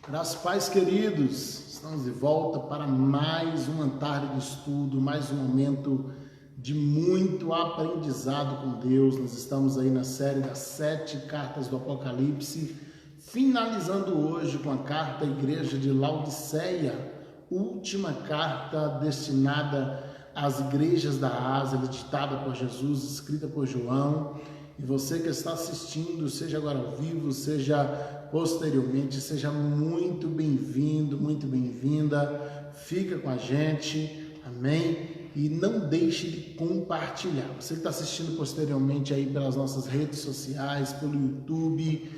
Graças e paz, queridos, estamos de volta para mais uma tarde de estudo, mais um momento de muito aprendizado com Deus. Nós estamos aí na série das 7 cartas do Apocalipse, finalizando hoje com a carta à igreja de Laodiceia, última carta destinada às igrejas da Ásia, ditada por Jesus, escrita por João. E você que está assistindo, seja agora ao vivo, seja posteriormente, seja muito bem-vindo, muito bem-vinda. Fica com a gente, amém? E não deixe de compartilhar. Você que está assistindo posteriormente aí pelas nossas redes sociais, pelo YouTube,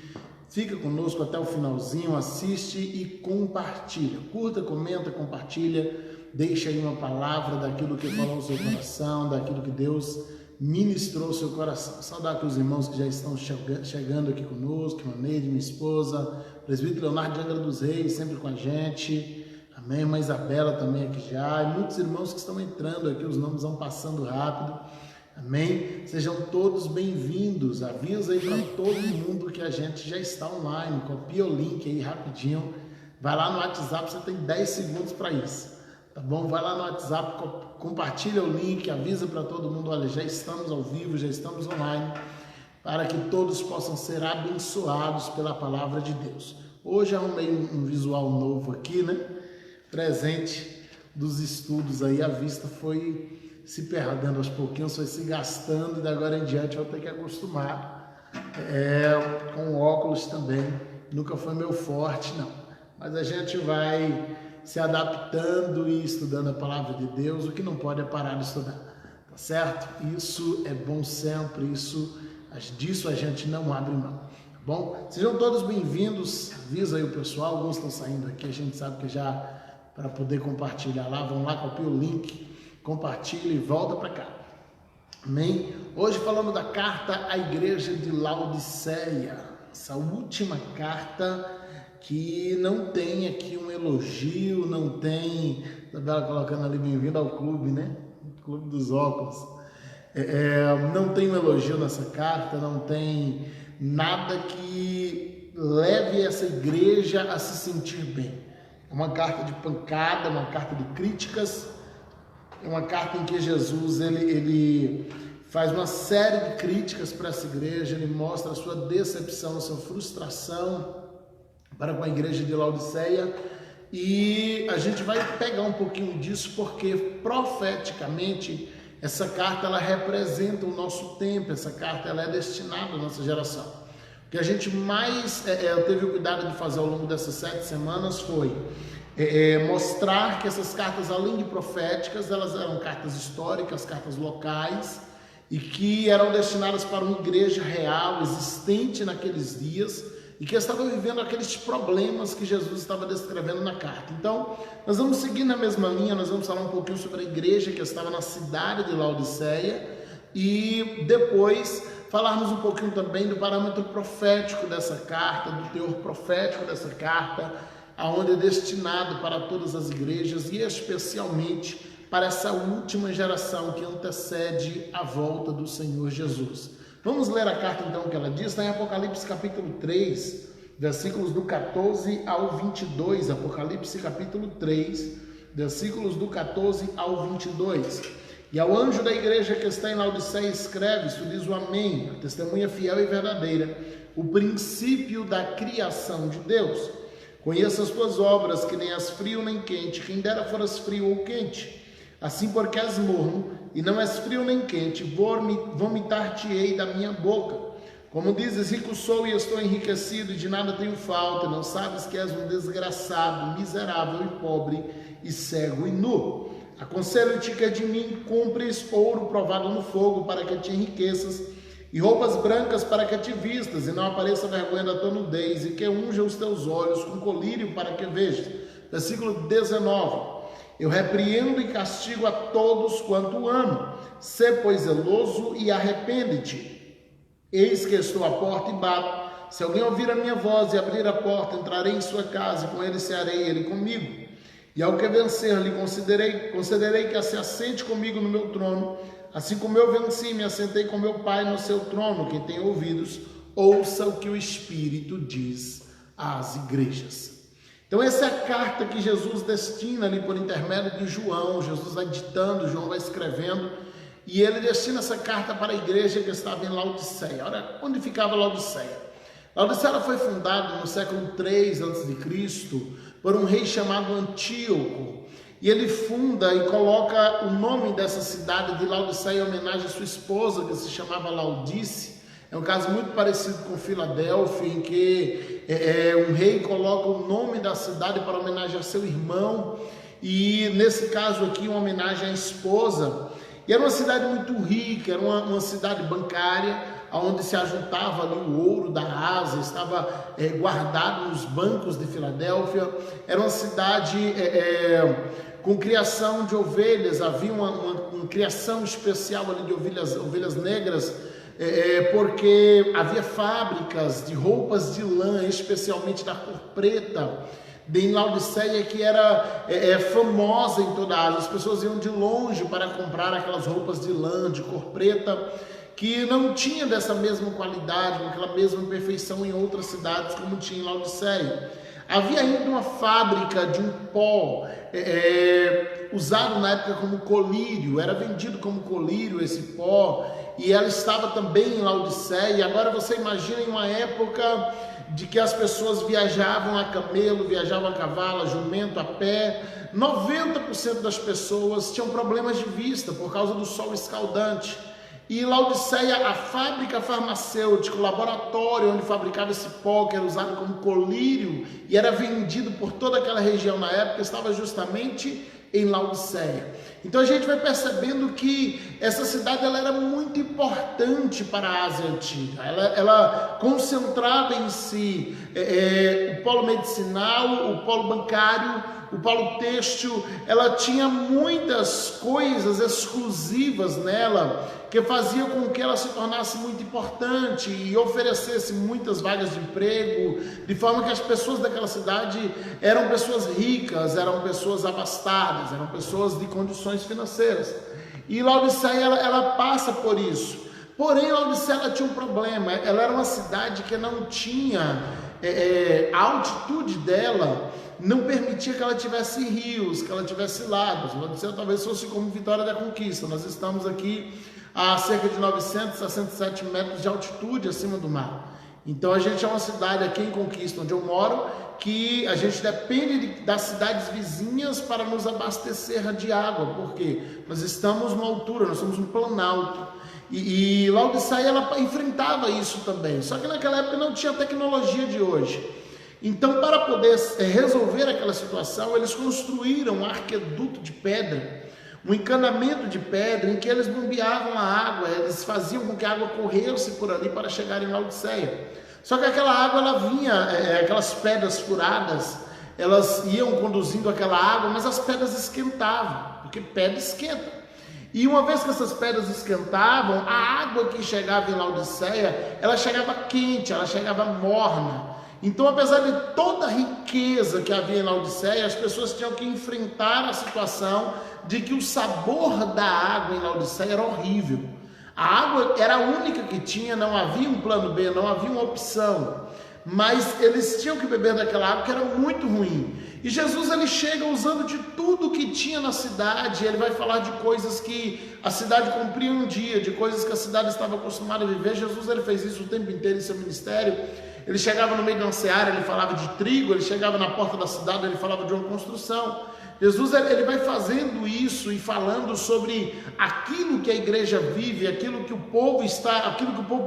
fica conosco até o finalzinho, assiste e compartilha. Curta, comenta, compartilha, deixa aí uma palavra daquilo que falou no seu coração, daquilo que Deus ministrou o seu coração. Saudar aqui os irmãos que já estão chegando aqui conosco, irmã Neide, minha esposa, presbítero Leonardo de Angra dos Reis, sempre com a gente, amém, irmã Isabela também aqui já, e muitos irmãos que estão entrando aqui, os nomes vão passando rápido, amém, sejam todos bem-vindos, avisa aí para todo mundo que a gente já está online, copia o link aí rapidinho, vai lá no WhatsApp, você tem 10 segundos para isso. Tá bom? Vai lá no WhatsApp, compartilha o link, avisa para todo mundo, olha, já estamos ao vivo, já estamos online, para que todos possam ser abençoados pela palavra de Deus. Hoje arrumei um visual novo aqui, né? Presente dos estudos aí, a vista foi se perdendo aos pouquinhos, foi se gastando e da agora em diante eu vou ter que acostumar com óculos também, nunca foi meu forte não, mas a gente vai se adaptando e estudando a palavra de Deus. O que não pode é parar de estudar, tá certo? Isso é bom sempre, disso a gente não abre mão, tá bom? Sejam todos bem-vindos, avisa aí o pessoal, alguns estão saindo aqui, a gente sabe que já, para poder compartilhar lá, vão lá, copia o link, compartilha e volta para cá, amém? Hoje falando da carta à igreja de Laodiceia, essa última carta que não tem aqui um elogio, não tem, Isabela colocando ali, bem-vindo ao clube, né? Clube dos óculos. Não tem um elogio nessa carta, não tem nada que leve essa igreja a se sentir bem. É uma carta de pancada, uma carta de críticas, é uma carta em que Jesus ele faz uma série de críticas para essa igreja, ele mostra a sua decepção, a sua frustração para com a igreja de Laodiceia, e a gente vai pegar um pouquinho disso porque profeticamente essa carta ela representa o nosso tempo, essa carta ela é destinada à nossa geração. O que a gente mais teve o cuidado de fazer ao longo dessas 7 semanas foi mostrar que essas cartas, além de proféticas, elas eram cartas históricas, cartas locais, e que eram destinadas para uma igreja real, existente naqueles dias, e que estava vivendo aqueles problemas que Jesus estava descrevendo na carta. Então, nós vamos seguir na mesma linha, nós vamos falar um pouquinho sobre a igreja que estava na cidade de Laodiceia, e depois falarmos um pouquinho também do parâmetro profético dessa carta, do teor profético dessa carta, aonde é destinado para todas as igrejas, e especialmente para essa última geração que antecede a volta do Senhor Jesus. Vamos ler a carta então que ela diz, está em Apocalipse capítulo 3, versículos do 14 ao 22, Apocalipse capítulo 3, versículos do 14 ao 22. E ao anjo da igreja que está em Laodiceia escreve, isso diz o Amém, a testemunha fiel e verdadeira, o princípio da criação de Deus. Conheça as tuas obras, que nem és frio nem quente, quem dera foras frio ou quente. Assim porque és morno, e não és frio nem quente, vomitar-te-ei da minha boca. Como dizes, rico sou e estou enriquecido, e de nada tenho falta, não sabes que és um desgraçado, miserável e pobre, e cego e nu. Aconselho-te que de mim compres ouro provado no fogo, para que te enriqueças, e roupas brancas para que te vistas, e não apareça a vergonha da tua nudez, e que unja os teus olhos com colírio para que vejas. Versículo 19. Eu repreendo e castigo a todos quanto amo. Sê, pois, zeloso e arrepende-te. Eis que estou à porta e bato. Se alguém ouvir a minha voz e abrir a porta, entrarei em sua casa, e com ele cearei, ele comigo. E ao que vencer, lhe concederei que se assente comigo no meu trono, assim como eu venci e me assentei com meu Pai no seu trono. Quem tem ouvidos, ouça o que o Espírito diz às igrejas. Então essa é a carta que Jesus destina ali por intermédio de João. Jesus vai ditando, João vai escrevendo, e ele destina essa carta para a igreja que estava em Laodiceia. Olha onde ficava Laodiceia. Laodiceia foi fundada no século 3 a.C. por um rei chamado Antíoco. E ele funda e coloca o nome dessa cidade de Laodiceia em homenagem à sua esposa, que se chamava Laodice. É um caso muito parecido com Filadélfia, em que um rei coloca o nome da cidade para homenagear seu irmão, e nesse caso aqui uma homenagem à esposa. E era uma cidade muito rica, era uma cidade bancária, onde se ajuntava ali o ouro da Ásia, estava guardado nos bancos de Filadélfia. Era uma cidade com criação de ovelhas, havia uma criação especial ali de ovelhas negras, porque havia fábricas de roupas de lã, especialmente da cor preta, em Laodiceia, que era famosa em toda a Ásia. As pessoas iam de longe para comprar aquelas roupas de lã, de cor preta, que não tinha dessa mesma qualidade, com aquela mesma perfeição em outras cidades como tinha em Laodiceia. Havia ainda uma fábrica de um pó usado na época como colírio, era vendido como colírio esse pó, e ela estava também em Laodiceia. Agora você imagina em uma época de que as pessoas viajavam a camelo, viajavam a cavalo, a jumento, a pé. 90% das pessoas tinham problemas de vista por causa do sol escaldante. E Laodiceia, a fábrica farmacêutica, o laboratório onde fabricava esse pó, que era usado como colírio e era vendido por toda aquela região na época, estava justamente em Laodiceia. Então a gente vai percebendo que essa cidade ela era muito importante para a Ásia Antiga. Ela concentrava em si o polo medicinal, o polo bancário, o polo têxtil. Ela tinha muitas coisas exclusivas nela que faziam com que ela se tornasse muito importante e oferecesse muitas vagas de emprego, de forma que as pessoas daquela cidade eram pessoas ricas, eram pessoas abastadas, eram pessoas de condições financeiras. E Laodiceia ela passa por isso. Porém, Laodiceia ela tinha um problema. Ela era uma cidade que não tinha a altitude dela não permitia que ela tivesse rios, que ela tivesse lagos. Laodiceia talvez fosse como Vitória da Conquista. Nós estamos aqui a cerca de 967 metros de altitude acima do mar. Então a gente é uma cidade aqui em Conquista, onde eu moro, que a gente depende das cidades vizinhas para nos abastecer de água, porque nós estamos numa altura, nós somos um planalto. E Laodiceia ela enfrentava isso também, só que naquela época não tinha a tecnologia de hoje. Então, para poder resolver aquela situação, eles construíram um arqueduto de pedra, um encanamento de pedra em que eles bombeavam a água, eles faziam com que a água corresse por ali para chegar em Laodiceia. Só que aquela água, ela vinha, aquelas pedras furadas, elas iam conduzindo aquela água, mas as pedras esquentavam, porque pedra esquenta. E uma vez que essas pedras esquentavam, a água que chegava em Laodiceia, ela chegava quente, ela chegava morna. Então, apesar de toda a riqueza que havia em Laodiceia, as pessoas tinham que enfrentar a situação de que o sabor da água em Laodiceia era horrível. A água era a única que tinha, não havia um plano B, não havia uma opção. Mas eles tinham que beber daquela água que era muito ruim. E Jesus ele chega usando de tudo que tinha na cidade. Ele vai falar de coisas que a cidade cumpria um dia, de coisas que a cidade estava acostumada a viver. Jesus ele fez isso o tempo inteiro em seu ministério. Ele chegava no meio de uma seara, ele falava de trigo. Ele chegava na porta da cidade, ele falava de uma construção. Jesus ele vai fazendo isso e falando sobre aquilo que a igreja vive, aquilo que o povo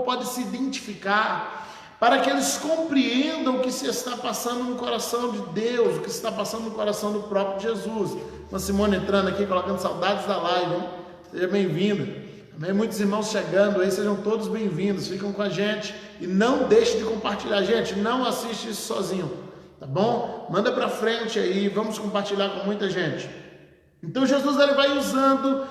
pode se identificar, para que eles compreendam o que se está passando no coração de Deus, o que se está passando no coração do próprio Jesus. A Simone entrando aqui, colocando saudades da live, hein? Seja bem-vinda. Também muitos irmãos chegando aí, sejam todos bem-vindos, ficam com a gente e não deixe de compartilhar. Gente, não assiste isso sozinho, tá bom? Manda para frente aí, vamos compartilhar com muita gente. Então Jesus ele vai usando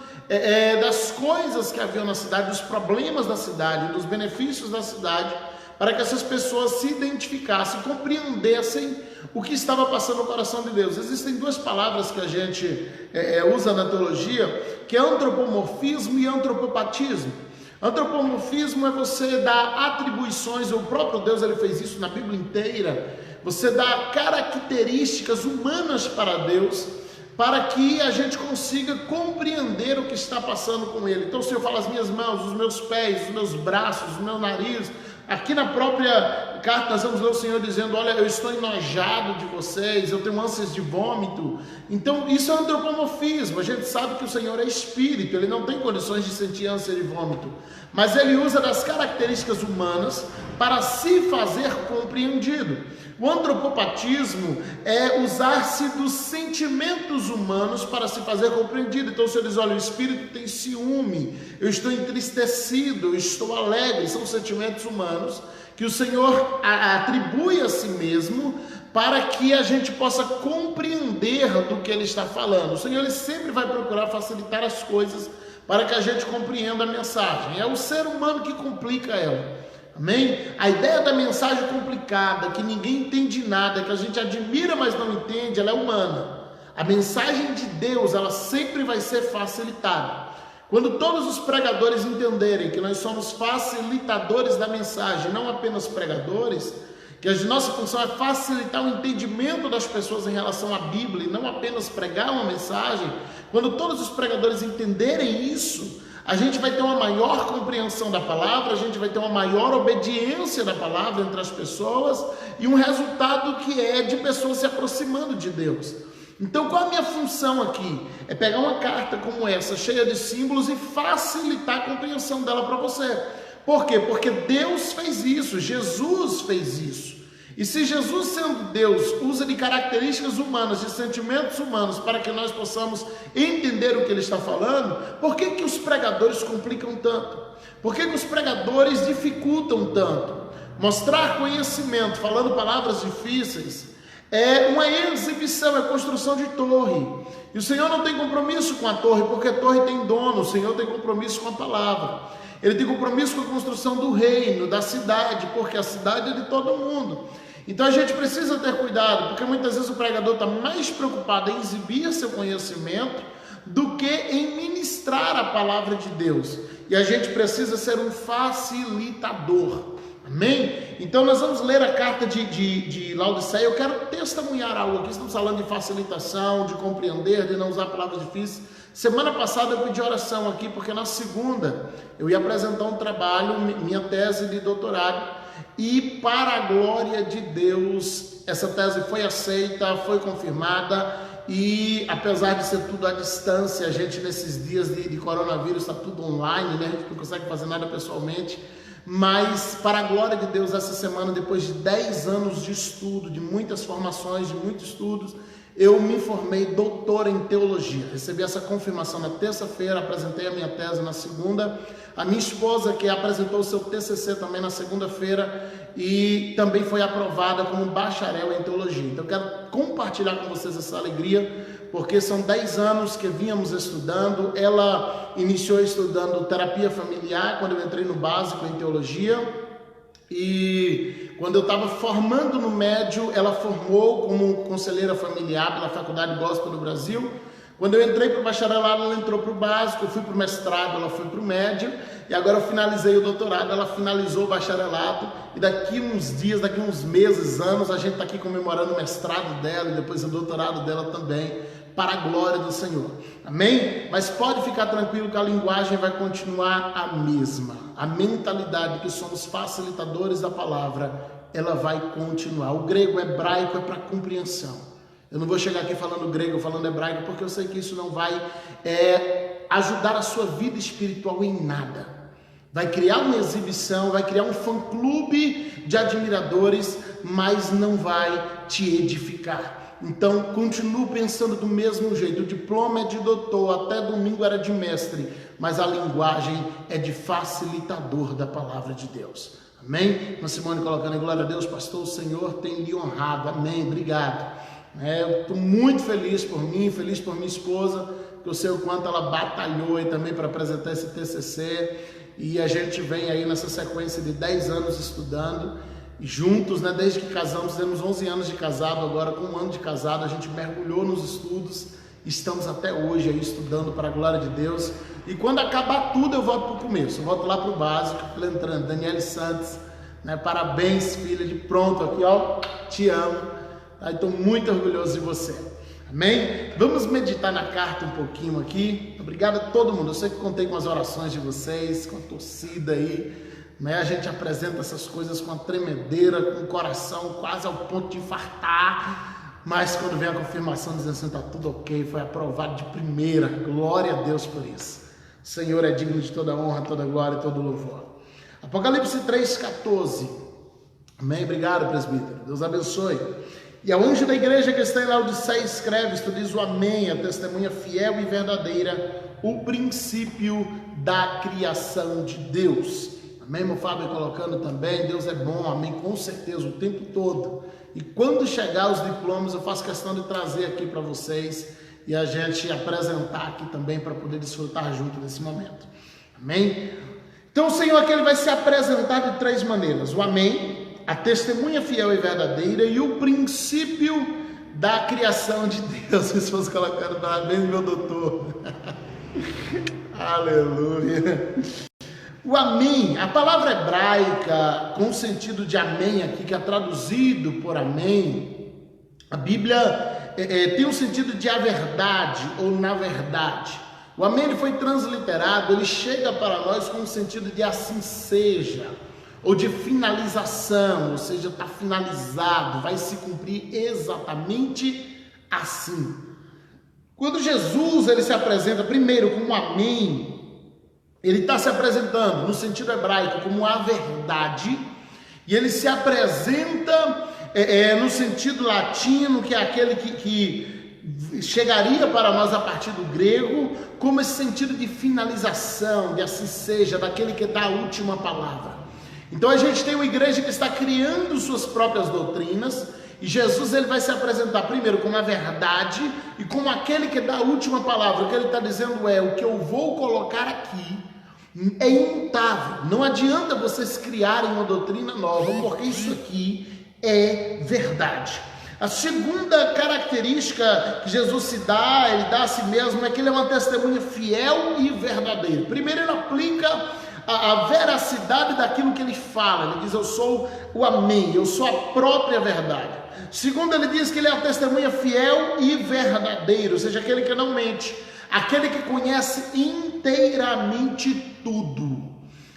das coisas que haviam na cidade, dos problemas da cidade, dos benefícios da cidade, para que essas pessoas se identificassem, compreendessem o que estava passando no coração de Deus. Existem duas palavras que a gente usa na teologia, que é antropomorfismo e antropopatismo. Antropomorfismo é você dar atribuições, o próprio Deus ele fez isso na Bíblia inteira, você dá características humanas para Deus, para que a gente consiga compreender o que está passando com Ele. Então o Senhor fala as minhas mãos, os meus pés, os meus braços, o meu nariz. Aqui na própria carta nós vamos ler o Senhor dizendo, olha, eu estou enojado de vocês, eu tenho ânsias de vômito. Então isso é antropomorfismo. A gente sabe que o Senhor é espírito, Ele não tem condições de sentir ânsia de vômito, mas Ele usa das características humanas para se fazer compreendido. O antropopatismo é usar-se dos sentimentos humanos para se fazer compreendido. Então o Senhor diz, olha, o espírito tem ciúme, eu estou entristecido, eu estou alegre. São sentimentos humanos que o Senhor atribui a si mesmo para que a gente possa compreender do que Ele está falando. O Senhor Ele sempre vai procurar facilitar as coisas para que a gente compreenda a mensagem. É o ser humano que complica ela. Amém? A ideia da mensagem complicada, que ninguém entende nada, que a gente admira, mas não entende, ela é humana. A mensagem de Deus, ela sempre vai ser facilitada. Quando todos os pregadores entenderem que nós somos facilitadores da mensagem, não apenas pregadores, que a nossa função é facilitar o entendimento das pessoas em relação à Bíblia, e não apenas pregar uma mensagem, quando todos os pregadores entenderem isso, a gente vai ter uma maior compreensão da palavra, a gente vai ter uma maior obediência da palavra entre as pessoas e um resultado que é de pessoas se aproximando de Deus. Então qual é a minha função aqui? É pegar uma carta como essa, cheia de símbolos, e facilitar a compreensão dela para você. Por quê? Porque Deus fez isso, Jesus fez isso. E se Jesus, sendo Deus, usa de características humanas, de sentimentos humanos, para que nós possamos entender o que Ele está falando, por que os pregadores complicam tanto? Por que os pregadores dificultam tanto? Mostrar conhecimento, falando palavras difíceis, é uma exibição, é construção de torre. E o Senhor não tem compromisso com a torre, porque a torre tem dono. O Senhor tem compromisso com a palavra. Ele tem compromisso com a construção do reino, da cidade, porque a cidade é de todo mundo. Então a gente precisa ter cuidado, porque muitas vezes o pregador está mais preocupado em exibir seu conhecimento do que em ministrar a palavra de Deus. E a gente precisa ser um facilitador. Amém? Então nós vamos ler a carta de Laodiceia. Eu quero testemunhar algo aqui. Estamos falando de facilitação, de compreender, de não usar palavras difíceis. Semana passada eu pedi oração aqui, porque na segunda eu ia apresentar um trabalho, minha tese de doutorado, e para a glória de Deus, essa tese foi aceita, foi confirmada, e apesar de ser tudo à distância, a gente nesses dias de coronavírus está tudo online, né? A gente não consegue fazer nada pessoalmente, mas para a glória de Deus, essa semana, depois de 10 anos de estudo, de muitas formações, de muitos estudos, eu me formei doutor em teologia. Recebi essa confirmação na terça-feira, apresentei a minha tese na segunda. A minha esposa, que apresentou o seu TCC também na segunda-feira, e também foi aprovada como bacharel em teologia. Então eu quero compartilhar com vocês essa alegria, porque são 10 anos que vínhamos estudando. Ela iniciou estudando terapia familiar quando eu entrei no básico em teologia, e quando eu estava formando no médio, ela formou como conselheira familiar pela Faculdade Gospel do Brasil. Quando eu entrei para o bacharelado, ela entrou para o básico. Eu fui para o mestrado, ela foi para o médio, e agora eu finalizei o doutorado, ela finalizou o bacharelado, e daqui uns dias, daqui uns meses, anos, a gente está aqui comemorando o mestrado dela e depois o doutorado dela também, para a glória do Senhor. Amém? Mas pode ficar tranquilo que a linguagem vai continuar a mesma. A mentalidade que somos facilitadores da palavra, ela vai continuar. O grego hebraico é para compreensão. Eu não vou chegar aqui falando grego, falando hebraico, porque eu sei que isso não vai ajudar a sua vida espiritual em nada. Vai criar uma exibição, vai criar um fã-clube de admiradores, mas não vai te edificar. Então, continuo pensando do mesmo jeito. O diploma é de doutor, até domingo era de mestre, mas a linguagem é de facilitador da palavra de Deus. Amém? A Simone colocando em glória a Deus, pastor, o Senhor tem lhe honrado. Amém, obrigado. Eu estou muito feliz por mim, feliz por minha esposa, que eu sei o quanto ela batalhou aí também para apresentar esse TCC, e a gente vem aí nessa sequência de 10 anos estudando, juntos, né? Desde que casamos, temos 11 anos de casado, agora com 1 ano de casado, a gente mergulhou nos estudos, estamos até hoje aí estudando para a glória de Deus, e quando acabar tudo eu volto para o começo, eu volto lá para o básico, entrando, Daniele Santos, né? Parabéns, filha, de pronto aqui, ó, te amo, tá? Estou muito orgulhoso de você. Amém? Vamos meditar na carta um pouquinho aqui. Obrigado a todo mundo. Eu sei que contei com as orações de vocês, com a torcida aí, né? A gente apresenta essas coisas com a tremedeira, com o coração quase ao ponto de infartar, mas quando vem a confirmação dizendo assim, está tudo ok, foi aprovado de primeira. Glória a Deus por isso. O Senhor é digno de toda honra, toda glória e todo louvor. Apocalipse 3,14. Amém? Obrigado, presbítero. Deus abençoe. E ao anjo da igreja que está em Laodiceia escreve, tu diz o amém, a testemunha fiel e verdadeira, o princípio da criação de Deus. Amém, meu Fábio colocando também, Deus é bom, amém, com certeza, o tempo todo. E quando chegar os diplomas, eu faço questão de trazer aqui para vocês e a gente apresentar aqui também para poder desfrutar junto nesse momento. Amém? Então o Senhor aqui ele vai se apresentar de três maneiras, o amém, a testemunha fiel e verdadeira e o princípio da criação de Deus. Se fosse colocando parabéns, meu doutor. Aleluia. O amém, a palavra hebraica com o sentido de amém aqui, que é traduzido por amém, a Bíblia tem o sentido de a verdade ou na verdade. O amém ele foi transliterado, ele chega para nós com o sentido de assim seja, ou de finalização, ou seja, está finalizado, vai se cumprir exatamente assim. Quando Jesus ele se apresenta primeiro como amém, ele está se apresentando no sentido hebraico como a verdade, e ele se apresenta no sentido latino, que é aquele que chegaria para nós a partir do grego, como esse sentido de finalização, de assim seja, daquele que dá a última palavra. Então a gente tem uma igreja que está criando suas próprias doutrinas, e Jesus ele vai se apresentar primeiro como a verdade e como aquele que dá a última palavra. O que ele está dizendo é, o que eu vou colocar aqui é imutável. Não adianta vocês criarem uma doutrina nova, porque isso aqui é verdade. A segunda característica que Jesus se dá, ele dá a si mesmo, é que ele é uma testemunha fiel e verdadeira. Primeiro ele aplica a veracidade daquilo que ele fala. Ele diz, eu sou o amém, eu sou a própria verdade. Segundo, ele diz que ele é uma testemunha fiel e verdadeira, ou seja, aquele que não mente, aquele que conhece inteiramente tudo.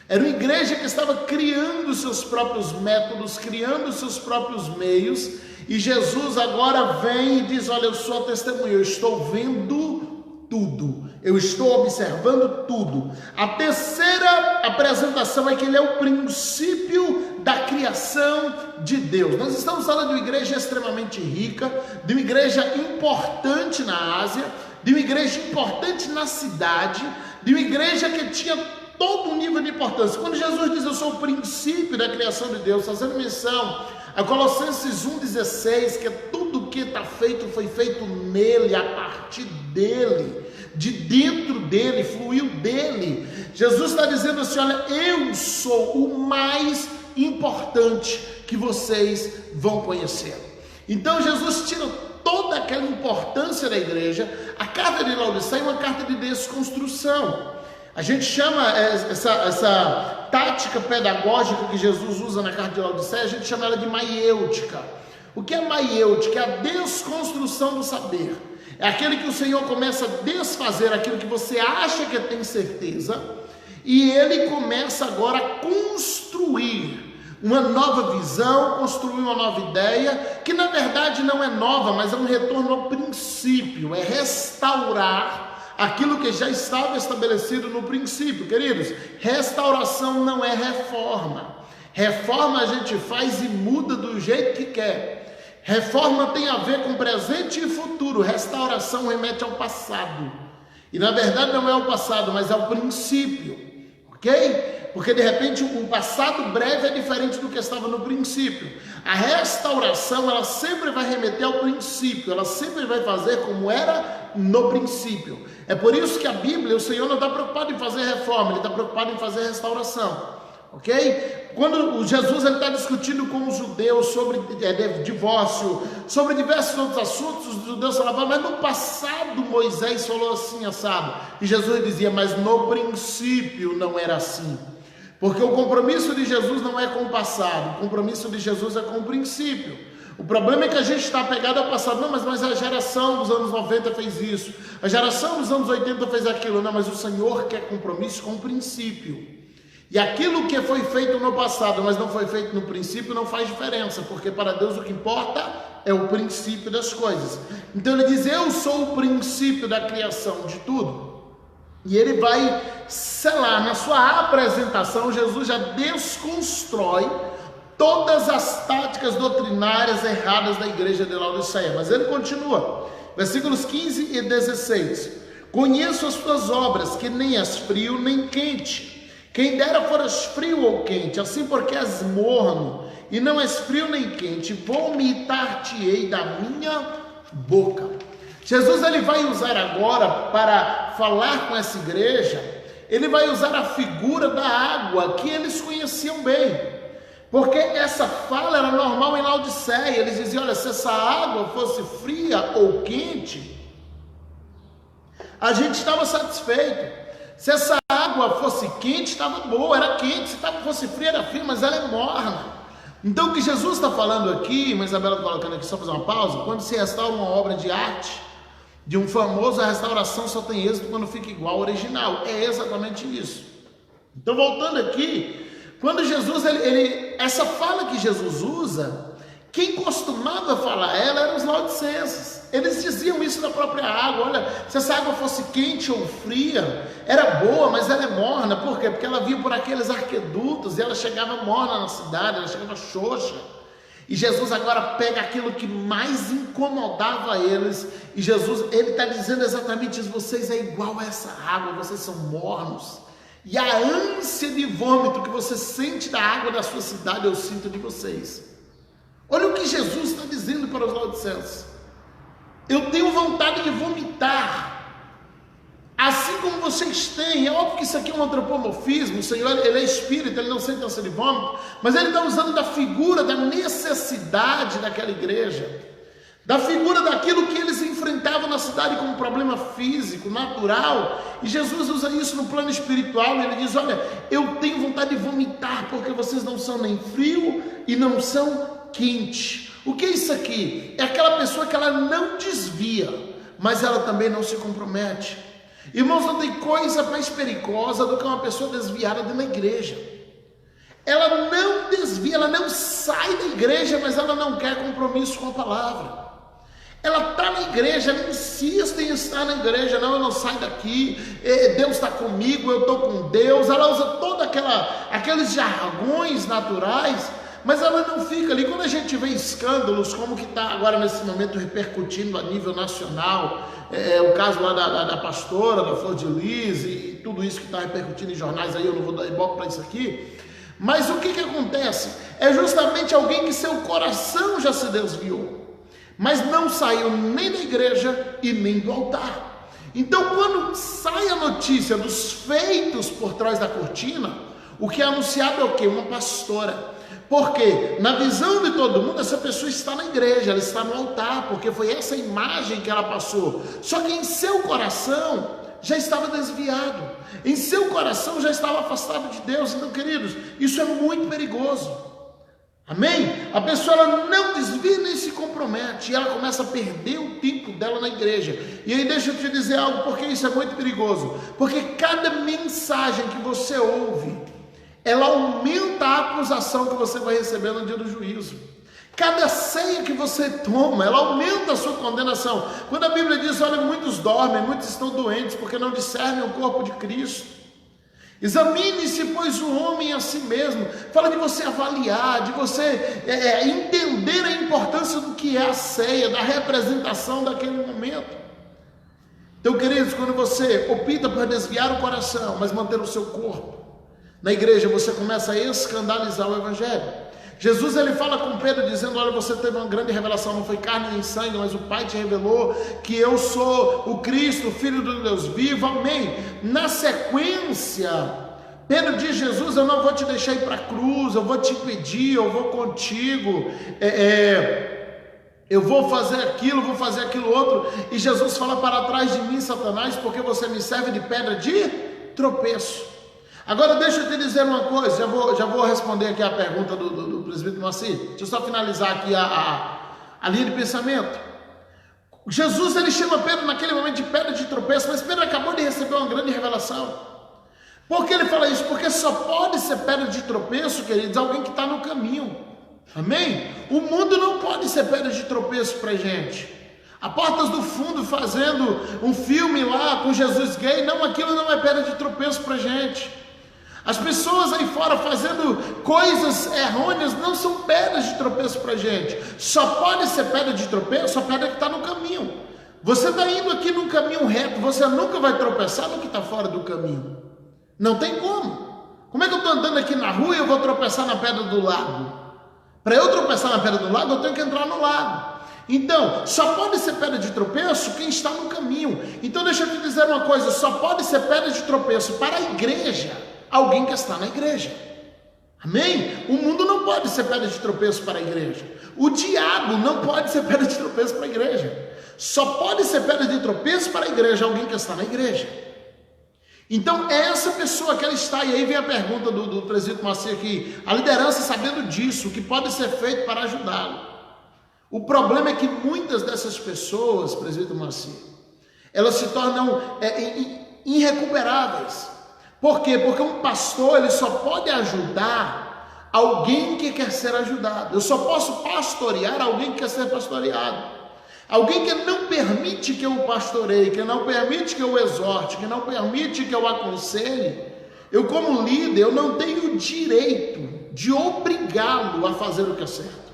Era uma igreja que estava criando seus próprios métodos, criando seus próprios meios, e Jesus agora vem e diz, olha, eu sou a testemunha, eu estou vendo tudo, eu estou observando tudo. A terceira apresentação é que ele é o princípio da criação de Deus. Nós estamos falando de uma igreja extremamente rica, de uma igreja importante na Ásia, de uma igreja importante na cidade, de uma igreja que tinha todo um nível de importância. Quando Jesus diz, eu sou o princípio da criação de Deus, fazendo menção a Colossenses 1,16, que tudo que está feito foi feito nele, a partir dele, de dentro dele, fluiu dele. Jesus está dizendo assim, olha, eu sou o mais importante que vocês vão conhecer. Então Jesus tira toda aquela importância da igreja. A carta de Laodiceia é uma carta de desconstrução. A gente chama essa tática pedagógica que Jesus usa na carta de Laodiceia, a gente chama ela de maiêutica. O que é maiêutica? É a desconstrução do saber. É aquele que o Senhor começa a desfazer aquilo que você acha que tem certeza, e ele começa agora a construir uma nova visão, construir uma nova ideia, que na verdade não é nova, mas é um retorno ao princípio, é restaurar aquilo que já estava estabelecido no princípio. Queridos, restauração não é reforma. Reforma a gente faz e muda do jeito que quer. Reforma tem a ver com presente e futuro. Restauração remete ao passado. E na verdade não é o passado, mas é o princípio. Ok? Porque de repente o passado breve é diferente do que estava no princípio. A restauração, ela sempre vai remeter ao princípio, ela sempre vai fazer como era no princípio. É por isso que a Bíblia, o Senhor não está preocupado em fazer reforma, ele está preocupado em fazer restauração. Ok? Quando Jesus está discutindo com os judeus sobre divórcio, sobre diversos outros assuntos, os judeus falavam, mas no passado Moisés falou assim, assado. E Jesus dizia, mas no princípio não era assim. Porque o compromisso de Jesus não é com o passado, o compromisso de Jesus é com o princípio. O problema é que a gente está apegado ao passado. Não, mas a geração dos anos 90 fez isso, a geração dos anos 80 fez aquilo. Não, mas o Senhor quer compromisso com o princípio. E aquilo que foi feito no passado, mas não foi feito no princípio, não faz diferença, porque para Deus o que importa é o princípio das coisas. Então ele diz: eu sou o princípio da criação de tudo. E ele vai selar, na sua apresentação, Jesus já desconstrói todas as táticas doutrinárias erradas da igreja de Laodiceia. Mas ele continua, versículos 15 e 16: conheço as tuas obras, que nem és frio nem quente. Quem dera foras frio ou quente, assim porque és morno, e não és frio nem quente, vomitar-te-ei da minha boca. Jesus ele vai usar agora, para falar com essa igreja, ele vai usar a figura da água, que eles conheciam bem, porque essa fala era normal em Laodiceia. Eles diziam: olha, se essa água fosse fria ou quente, a gente estava satisfeito. Se essa água fosse quente, estava boa, era quente. Se fosse fria, era fria, mas ela é morna. Então o que Jesus está falando aqui, mas a Isabela está colocando aqui, só fazer uma pausa: quando se restaura uma obra de arte de um famoso, a restauração só tem êxito quando fica igual ao original. É exatamente isso. Então, voltando aqui, quando Jesus, essa fala que Jesus usa, quem costumava falar ela eram os laodicenses. Eles diziam isso da própria água: olha, se essa água fosse quente ou fria, era boa, mas ela é morna. Por quê? Porque ela vinha por aqueles arquedutos e ela chegava morna na cidade, ela chegava xoxa. E Jesus agora pega aquilo que mais incomodava eles, e Jesus, ele está dizendo exatamente isso: vocês é igual a essa água, vocês são mornos, e a ânsia de vômito que você sente da água da sua cidade, eu sinto de vocês. Olha o que Jesus está dizendo para os laodicenses: eu tenho vontade de vomitar, assim como vocês têm. É óbvio que isso aqui é um antropomorfismo. O Senhor, ele é espírito, ele não sente ânsia de vômito, mas ele está usando da figura da necessidade daquela igreja, da figura daquilo que eles enfrentavam na cidade como problema físico, natural, e Jesus usa isso no plano espiritual. Ele diz: olha, eu tenho vontade de vomitar, porque vocês não são nem frio e não são quente. O que é isso aqui? É aquela pessoa que ela não desvia, mas ela também não se compromete. Irmãos, não tem coisa mais perigosa do que uma pessoa desviada dentro da igreja. Ela não desvia, ela não sai da igreja, mas ela não quer compromisso com a palavra. Ela está na igreja, ela insiste em estar na igreja. Não, eu não saio daqui, Deus está comigo, eu estou com Deus. Ela usa todos aqueles jargões naturais, mas ela não fica ali. Quando a gente vê escândalos, como que está agora nesse momento repercutindo a nível nacional, o caso lá da pastora, da Flor de Lis, e tudo isso que está repercutindo em jornais aí, eu não vou dar ibope para isso aqui. Mas o que acontece? É justamente alguém que seu coração já se desviou, mas não saiu nem da igreja e nem do altar. Então, quando sai a notícia dos feitos por trás da cortina, o que é anunciado é o quê? Uma pastora. Porque na visão de todo mundo, essa pessoa está na igreja, ela está no altar, porque foi essa imagem que ela passou. Só que em seu coração já estava desviado, em seu coração já estava afastado de Deus. Então, queridos, isso é muito perigoso. Amém? A pessoa, ela não desvia nem se compromete, e ela começa a perder o tempo dela na igreja. E aí deixa eu te dizer algo, porque isso é muito perigoso. Porque cada mensagem que você ouve, ela aumenta a acusação que você vai receber no dia do juízo. Cada ceia que você toma, ela aumenta a sua condenação. Quando a Bíblia diz: olha, muitos dormem, muitos estão doentes, porque não discernem o corpo de Cristo. Examine-se, pois, o homem a si mesmo. Fala de você avaliar, de você entender a importância do que é a ceia, da representação daquele momento. Então, queridos, quando você opta por desviar o coração, mas manter o seu corpo na igreja, você começa a escandalizar o evangelho. Jesus, ele fala com Pedro dizendo: olha, você teve uma grande revelação, não foi carne nem sangue, mas o Pai te revelou que eu sou o Cristo, o Filho do Deus vivo. Amém. Na sequência, Pedro diz: Jesus, eu não vou te deixar ir para a cruz, eu vou te impedir, eu vou contigo, eu vou fazer aquilo outro. E Jesus fala: para trás de mim, Satanás, porque você me serve de pedra de tropeço. Agora deixa eu te dizer uma coisa, já vou responder aqui a pergunta do presbítero Moacir. Deixa eu só finalizar aqui a linha de pensamento. Jesus, ele chama Pedro naquele momento de pedra de tropeço, mas Pedro acabou de receber uma grande revelação. Por que ele fala isso? Porque só pode ser pedra de tropeço, queridos, alguém que está no caminho. Amém? O mundo não pode ser pedra de tropeço para a gente. A Portas do Fundo fazendo um filme lá com Jesus gay, não, aquilo não é pedra de tropeço para a gente. As pessoas aí fora fazendo coisas errôneas não são pedras de tropeço para a gente. Só pode ser pedra de tropeço a pedra que está no caminho. Você está indo aqui num caminho reto, você nunca vai tropeçar no que está fora do caminho. Não tem como. Como é que eu estou andando aqui na rua e eu vou tropeçar na pedra do lago? Para eu tropeçar na pedra do lago, eu tenho que entrar no lago. Então, só pode ser pedra de tropeço quem está no caminho. Então deixa eu te dizer uma coisa, só pode ser pedra de tropeço para a igreja alguém que está na igreja. Amém? O mundo não pode ser pedra de tropeço para a igreja. O diabo não pode ser pedra de tropeço para a igreja. Só pode ser pedra de tropeço para a igreja alguém que está na igreja. Então é essa pessoa que ela está. E aí vem a pergunta do presbítero Macia aqui. A liderança, sabendo disso, o que pode ser feito para ajudá-lo? O problema é que muitas dessas pessoas, presbítero Macia, elas se tornam irrecuperáveis. Por quê? Porque um pastor, ele só pode ajudar alguém que quer ser ajudado. Eu só posso pastorear alguém que quer ser pastoreado. Alguém que não permite que eu o pastoreie, que não permite que eu o exorte, que não permite que eu o aconselhe, eu como líder, eu não tenho o direito de obrigá-lo a fazer o que é certo.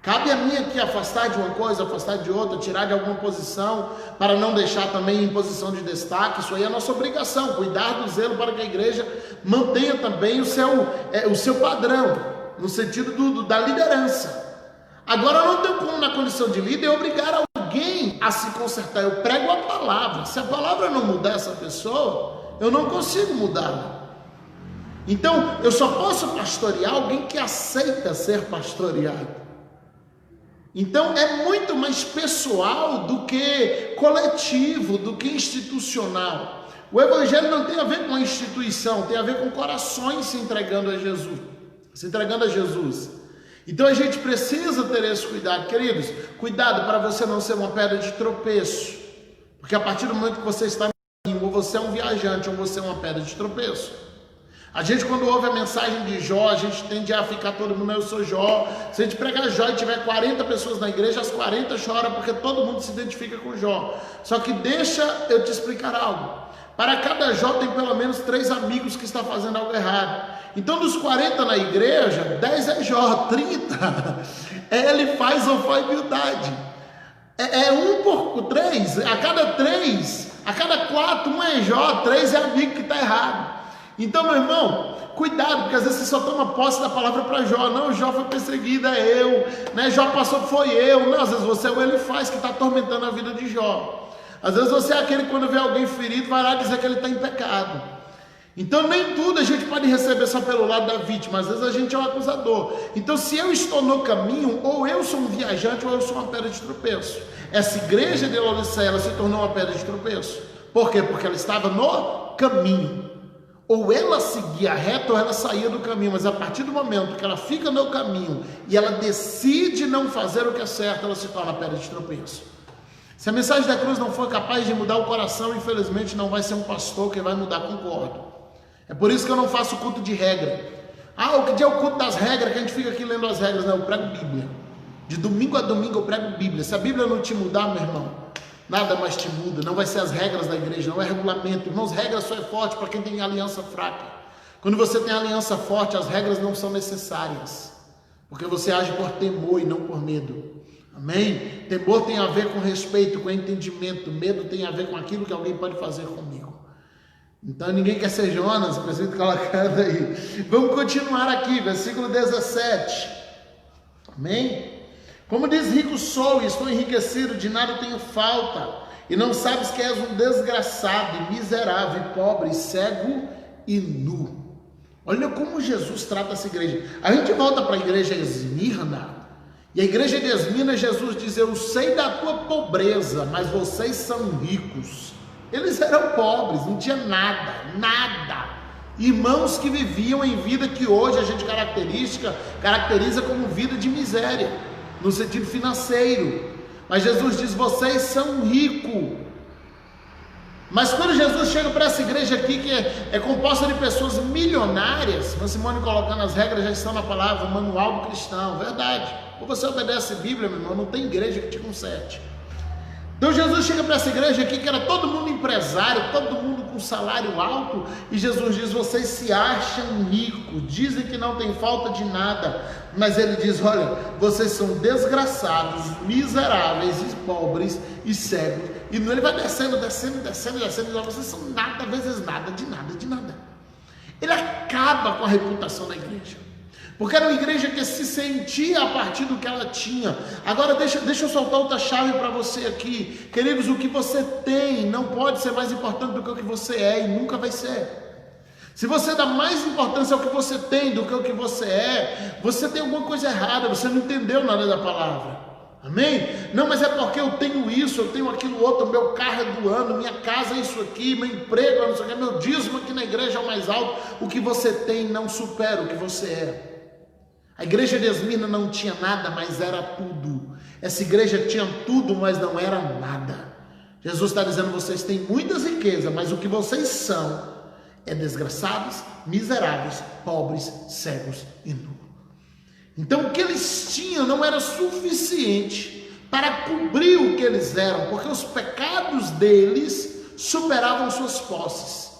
Cabe a mim aqui afastar de uma coisa, afastar de outra, tirar de alguma posição, para não deixar também em posição de destaque. Isso aí é a nossa obrigação, cuidar do zelo para que a igreja mantenha também o seu padrão, no sentido da liderança. Agora eu não tenho como, na condição de líder, obrigar alguém a se consertar. Eu prego a palavra. Se a palavra não mudar essa pessoa, eu não consigo mudá-la. Então, eu só posso pastorear alguém que aceita ser pastoreado. Então, é muito mais pessoal do que coletivo, do que institucional. O evangelho não tem a ver com a instituição, tem a ver com corações se entregando a Jesus. Então a gente precisa ter esse cuidado, queridos. Cuidado para você não ser uma pedra de tropeço, porque a partir do momento que você está no caminho, ou você é um viajante, ou você é uma pedra de tropeço. A gente, quando ouve a mensagem de Jó, a gente tende a ficar todo mundo, eu sou Jó. Se a gente pregar Jó e tiver 40 pessoas na igreja, as 40 choram porque todo mundo se identifica com Jó. Só que deixa eu te explicar algo. Para cada Jó tem pelo menos 3 amigos que estão fazendo algo errado. Então dos 40 na igreja, 10 é Jó, 30 ele faz ou faz humildade. É 1 por 3, a cada 3, a cada 4, 1 é Jó, 3 é amigo que está errado. Então, meu irmão, cuidado, porque às vezes você só toma posse da palavra para Jó. Não, Jó foi perseguido, é eu, né? Jó passou, foi eu. Não, às vezes você é o Elifaz que está atormentando a vida de Jó. Às vezes você é aquele que quando vê alguém ferido vai lá dizer que ele está em pecado. Então nem tudo a gente pode receber só pelo lado da vítima, às vezes a gente é o acusador. Então se eu estou no caminho, ou eu sou um viajante ou eu sou uma pedra de tropeço. Essa igreja de Laodiceia, ela se tornou uma pedra de tropeço. Por quê? Porque ela estava no caminho. Ou ela seguia reto ou ela saía do caminho, mas a partir do momento que ela fica no caminho e ela decide não fazer o que é certo, ela se torna pedra de tropeço. Se a mensagem da cruz não for capaz de mudar o coração, infelizmente não vai ser um pastor que vai mudar, concordo. É por isso que eu não faço culto de regra. O que dia é o culto das regras, que a gente fica aqui lendo as regras? Não, eu prego Bíblia. De domingo a domingo eu prego Bíblia. Se a Bíblia não te mudar, meu irmão, nada mais te muda. Não vai ser as regras da igreja, não é regulamento. Irmãos, regras só é forte para quem tem aliança fraca. Quando você tem aliança forte, as regras não são necessárias, porque você age por temor e não por medo. Amém? Temor tem a ver com respeito, com entendimento. Medo tem a ver com aquilo que alguém pode fazer comigo. Então ninguém quer ser Jonas, preciso colocando aí. Vamos continuar aqui, versículo 17. Amém? Como diz, rico sou e estou enriquecido, de nada tenho falta, e não sabes que és um desgraçado, miserável, pobre, cego e nu. Olha como Jesus trata essa igreja. A gente volta para a igreja de Esmirna, e a igreja de Esmirna, Jesus diz, eu sei da tua pobreza, mas vocês são ricos. Eles eram pobres, não tinha nada. Irmãos que viviam em vida que hoje a gente caracteriza como vida de miséria. no sentido financeiro. Mas Jesus diz: vocês são ricos. Mas quando Jesus chega para essa igreja aqui, que é composta de pessoas milionárias, a Simone colocando as regras já estão na palavra, manual do cristão, verdade. Ou você obedece a Bíblia, meu irmão, não tem igreja que te conserte. Então Jesus chega para essa igreja aqui, que era todo mundo empresário, todo mundo com salário alto, e Jesus diz: vocês se acham ricos, dizem que não tem falta de nada, mas ele diz: olha, vocês são desgraçados, miseráveis e pobres e cegos. E ele vai descendo, vocês são nada vezes nada, de nada, de nada. Ele acaba com a reputação da igreja, porque era uma igreja que se sentia a partir do que ela tinha. Agora deixa eu soltar outra chave para você aqui, queridos. O que você tem não pode ser mais importante do que o que você é, e nunca vai ser. Se você dá mais importância ao que você tem do que o que você é, você tem alguma coisa errada, você não entendeu nada da palavra. Amém? Não, mas é porque eu tenho isso, eu tenho aquilo outro, meu carro é do ano, minha casa é isso aqui, meu emprego é não sei o que, meu dízimo aqui na igreja é o mais alto. O que você tem não supera o que você é. A igreja de Esmirna não tinha nada, mas era tudo. Essa igreja tinha tudo, mas não era nada. Jesus está dizendo: vocês têm muitas riquezas, mas o que vocês são é desgraçados, miseráveis, pobres, cegos e nus. Então o que eles tinham não era suficiente para cobrir o que eles eram, porque os pecados deles superavam suas posses.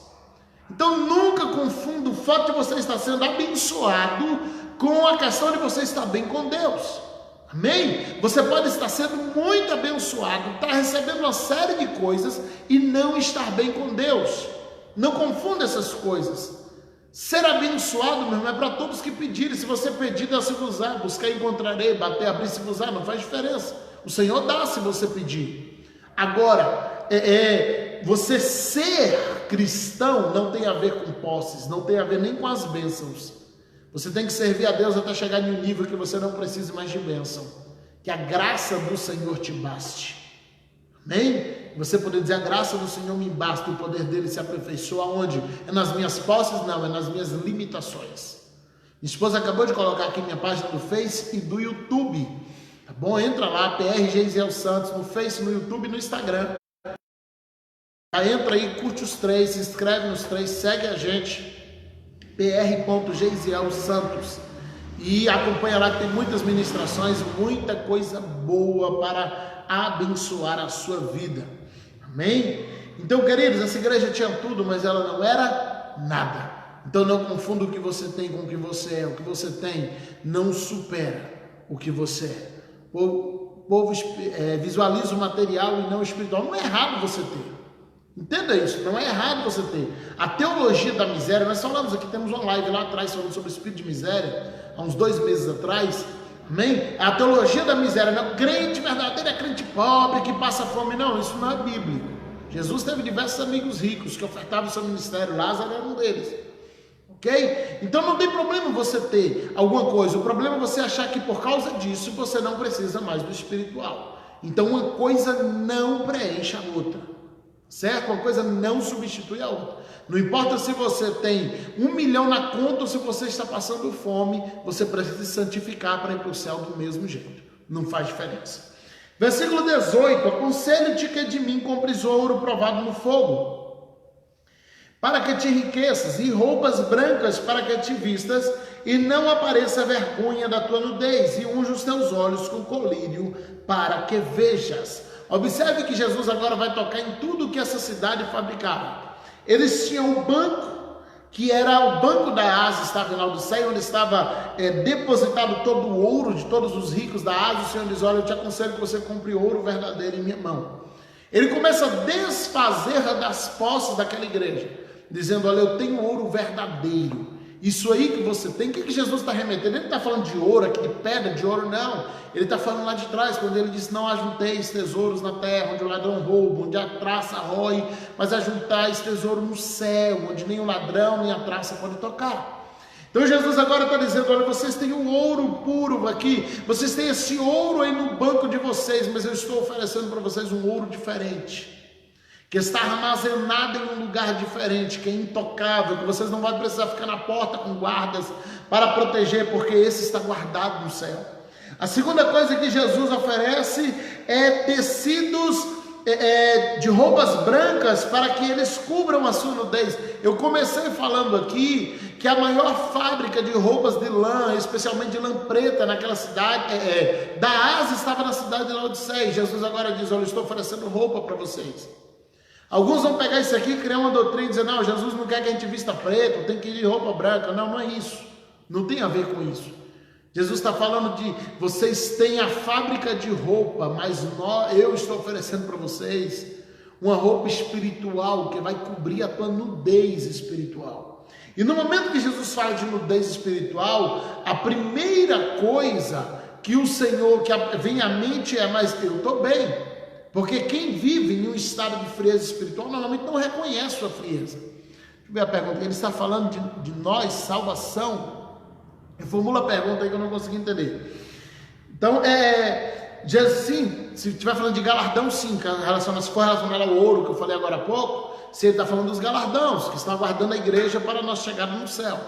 Então nunca confunda o fato de você estar sendo abençoado com a questão de você estar bem com Deus. Amém? Você pode estar sendo muito abençoado, estar recebendo uma série de coisas e não estar bem com Deus. Não confunda essas coisas. Ser abençoado, meu irmão, é para todos que pedirem. Se você pedir, dá-se-vos-á, buscar, encontrarei, bater, abrir-se-vos-á, não faz diferença. O Senhor dá se você pedir. Agora, você ser cristão não tem a ver com posses, não tem a ver nem com as bênçãos. Você tem que servir a Deus até chegar em um nível que você não precise mais de bênção, que a graça do Senhor te baste. Amém? Você poder dizer: a graça do Senhor me basta, o poder dele se aperfeiçoa aonde? É nas minhas posses? Não, é nas minhas limitações. Minha esposa acabou de colocar aqui minha página do Face e do YouTube, tá bom? Entra lá, PR Geisiel Santos, no Face, no YouTube e no Instagram. Entra aí, curte os três, se inscreve nos três, segue a gente, PR.Geisiel Santos, e acompanha lá, que tem muitas ministrações, muita coisa boa para abençoar a sua vida. Amém? Então, queridos, essa igreja tinha tudo, mas ela não era nada. Então não confunda o que você tem com o que você é. O que você tem não supera o que você é. O povo visualiza o material e não o espiritual. Não é errado você ter. Entenda isso, não é errado você ter. A teologia da miséria, nós falamos aqui, temos uma live lá atrás falando sobre o espírito de miséria, há uns 2 meses atrás. Amém? A teologia da miséria, não, crente verdadeiro é crente pobre que passa fome. Não, isso não é bíblico. Jesus teve diversos amigos ricos que ofertavam o seu ministério. Lázaro era um deles. Ok? Então não tem problema você ter alguma coisa. O problema é você achar que por causa disso você não precisa mais do espiritual. Então uma coisa não preenche a outra. Certo? Uma coisa não substitui a outra. Não importa se você tem 1 milhão na conta ou se você está passando fome, você precisa se santificar para ir para o céu do mesmo jeito. Não faz diferença. Versículo 18: aconselho-te que de mim compres ouro provado no fogo, para que te enriqueças, e roupas brancas para que te vistas, e não apareça a vergonha da tua nudez, e unja os teus olhos com colírio, para que vejas. Observe que Jesus agora vai tocar em tudo que essa cidade fabricava. Eles tinham um banco, que era o banco da Ásia, estava em Laodiceia, onde estava depositado todo o ouro de todos os ricos da Ásia. O Senhor diz: olha, eu te aconselho que você compre ouro verdadeiro em minha mão. Ele começa a desfazer das posses daquela igreja, dizendo: olha, eu tenho ouro verdadeiro. Isso aí que você tem, o que Jesus está remetendo? Ele não está falando de ouro, aqui de pedra, de ouro, não. Ele está falando lá de trás, quando ele disse: não ajunteis tesouros na terra, onde o ladrão rouba, onde a traça rói, mas ajuntais tesouro no céu, onde nem o ladrão nem a traça pode tocar. Então Jesus agora está dizendo: olha, vocês têm um ouro puro aqui, vocês têm esse ouro aí no banco de vocês, mas eu estou oferecendo para vocês um ouro diferente, que está armazenado em um lugar diferente, que é intocável, que vocês não vão precisar ficar na porta com guardas para proteger, porque esse está guardado no céu. A segunda coisa que Jesus oferece é tecidos de roupas brancas para que eles cubram a sua nudez. Eu comecei falando aqui que a maior fábrica de roupas de lã, especialmente de lã preta naquela cidade, da Ásia, estava na cidade de Laodiceia. Jesus agora diz: olha, eu estou oferecendo roupa para vocês. Alguns vão pegar isso aqui e criar uma doutrina e dizer: não, Jesus não quer que a gente vista preto, tem que ir de roupa branca. Não, não é isso, não tem a ver com isso. Jesus está falando de vocês têm a fábrica de roupa, mas eu estou oferecendo para vocês uma roupa espiritual que vai cobrir a tua nudez espiritual. E no momento que Jesus fala de nudez espiritual, a primeira coisa que o Senhor, que vem à mente é: mas eu estou bem. Porque quem vive em um estado de frieza espiritual normalmente não reconhece sua frieza. Deixa eu ver a pergunta. Ele está falando de nós, salvação. Formula a pergunta aí que eu não consegui entender. Então, sim, se estiver falando de galardão, sim, se for relacionado ao ouro que eu falei agora há pouco, se ele está falando dos galardões que estão aguardando a igreja para nós chegarmos no céu,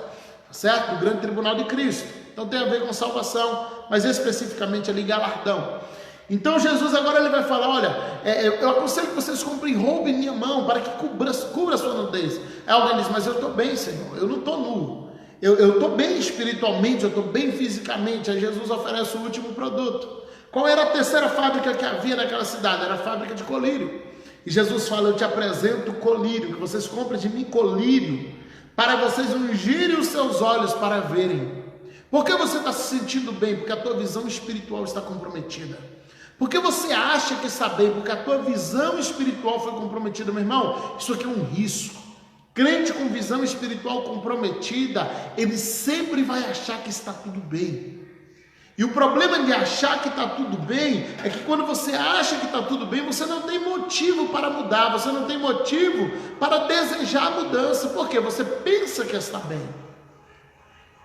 certo? O grande tribunal de Cristo. Então tem a ver com salvação, mas especificamente ali galardão. Então Jesus agora ele vai falar: olha, eu aconselho que vocês comprem roupa em minha mão para que cubra a sua nudez. Aí alguém diz: mas eu estou bem, Senhor, eu não estou nu. Eu estou bem espiritualmente, eu estou bem fisicamente. Aí Jesus oferece o último produto. Qual era a terceira fábrica que havia naquela cidade? Era a fábrica de colírio. E Jesus fala: eu te apresento colírio, que vocês comprem de mim colírio, para vocês ungirem os seus olhos para verem. Por que você está se sentindo bem? Porque a tua visão espiritual está comprometida. Porque você acha que está bem? Porque a tua visão espiritual foi comprometida. Meu irmão, isso aqui é um risco. Crente com visão espiritual comprometida, ele sempre vai achar que está tudo bem. E o problema de achar que está tudo bem é que quando você acha que está tudo bem, você não tem motivo para mudar, você não tem motivo para desejar a mudança, porque você pensa que está bem.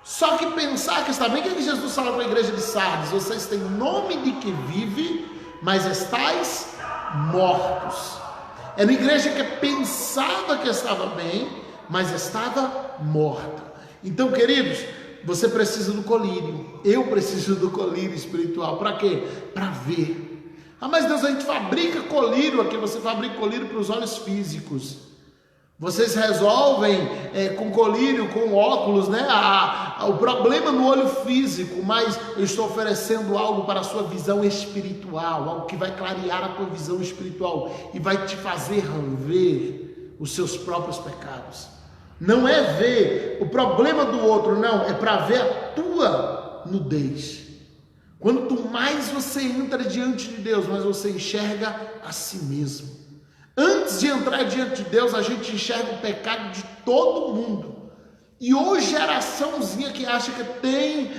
Só que pensar que está bem, o que Jesus fala para a igreja de Sardes? Vocês têm nome de que vive, mas estáis mortos. Era uma igreja que pensava que estava bem, mas estava morta. Então, queridos, você precisa do colírio. Eu preciso do colírio espiritual. Para quê? Para ver. Ah, mas Deus, a gente fabrica colírio aqui. Você fabrica colírio para os olhos físicos. Vocês resolvem com colírio, com óculos, né? O problema no olho físico, mas eu estou oferecendo algo para a sua visão espiritual, algo que vai clarear a tua visão espiritual e vai te fazer ver os seus próprios pecados. Não é ver o problema do outro, não, é para ver a tua nudez. Quanto mais você entra diante de Deus, mais você enxerga a si mesmo. Antes de entrar diante de Deus, a gente enxerga o pecado de todo mundo. E hoje, geraçãozinha que acha que tem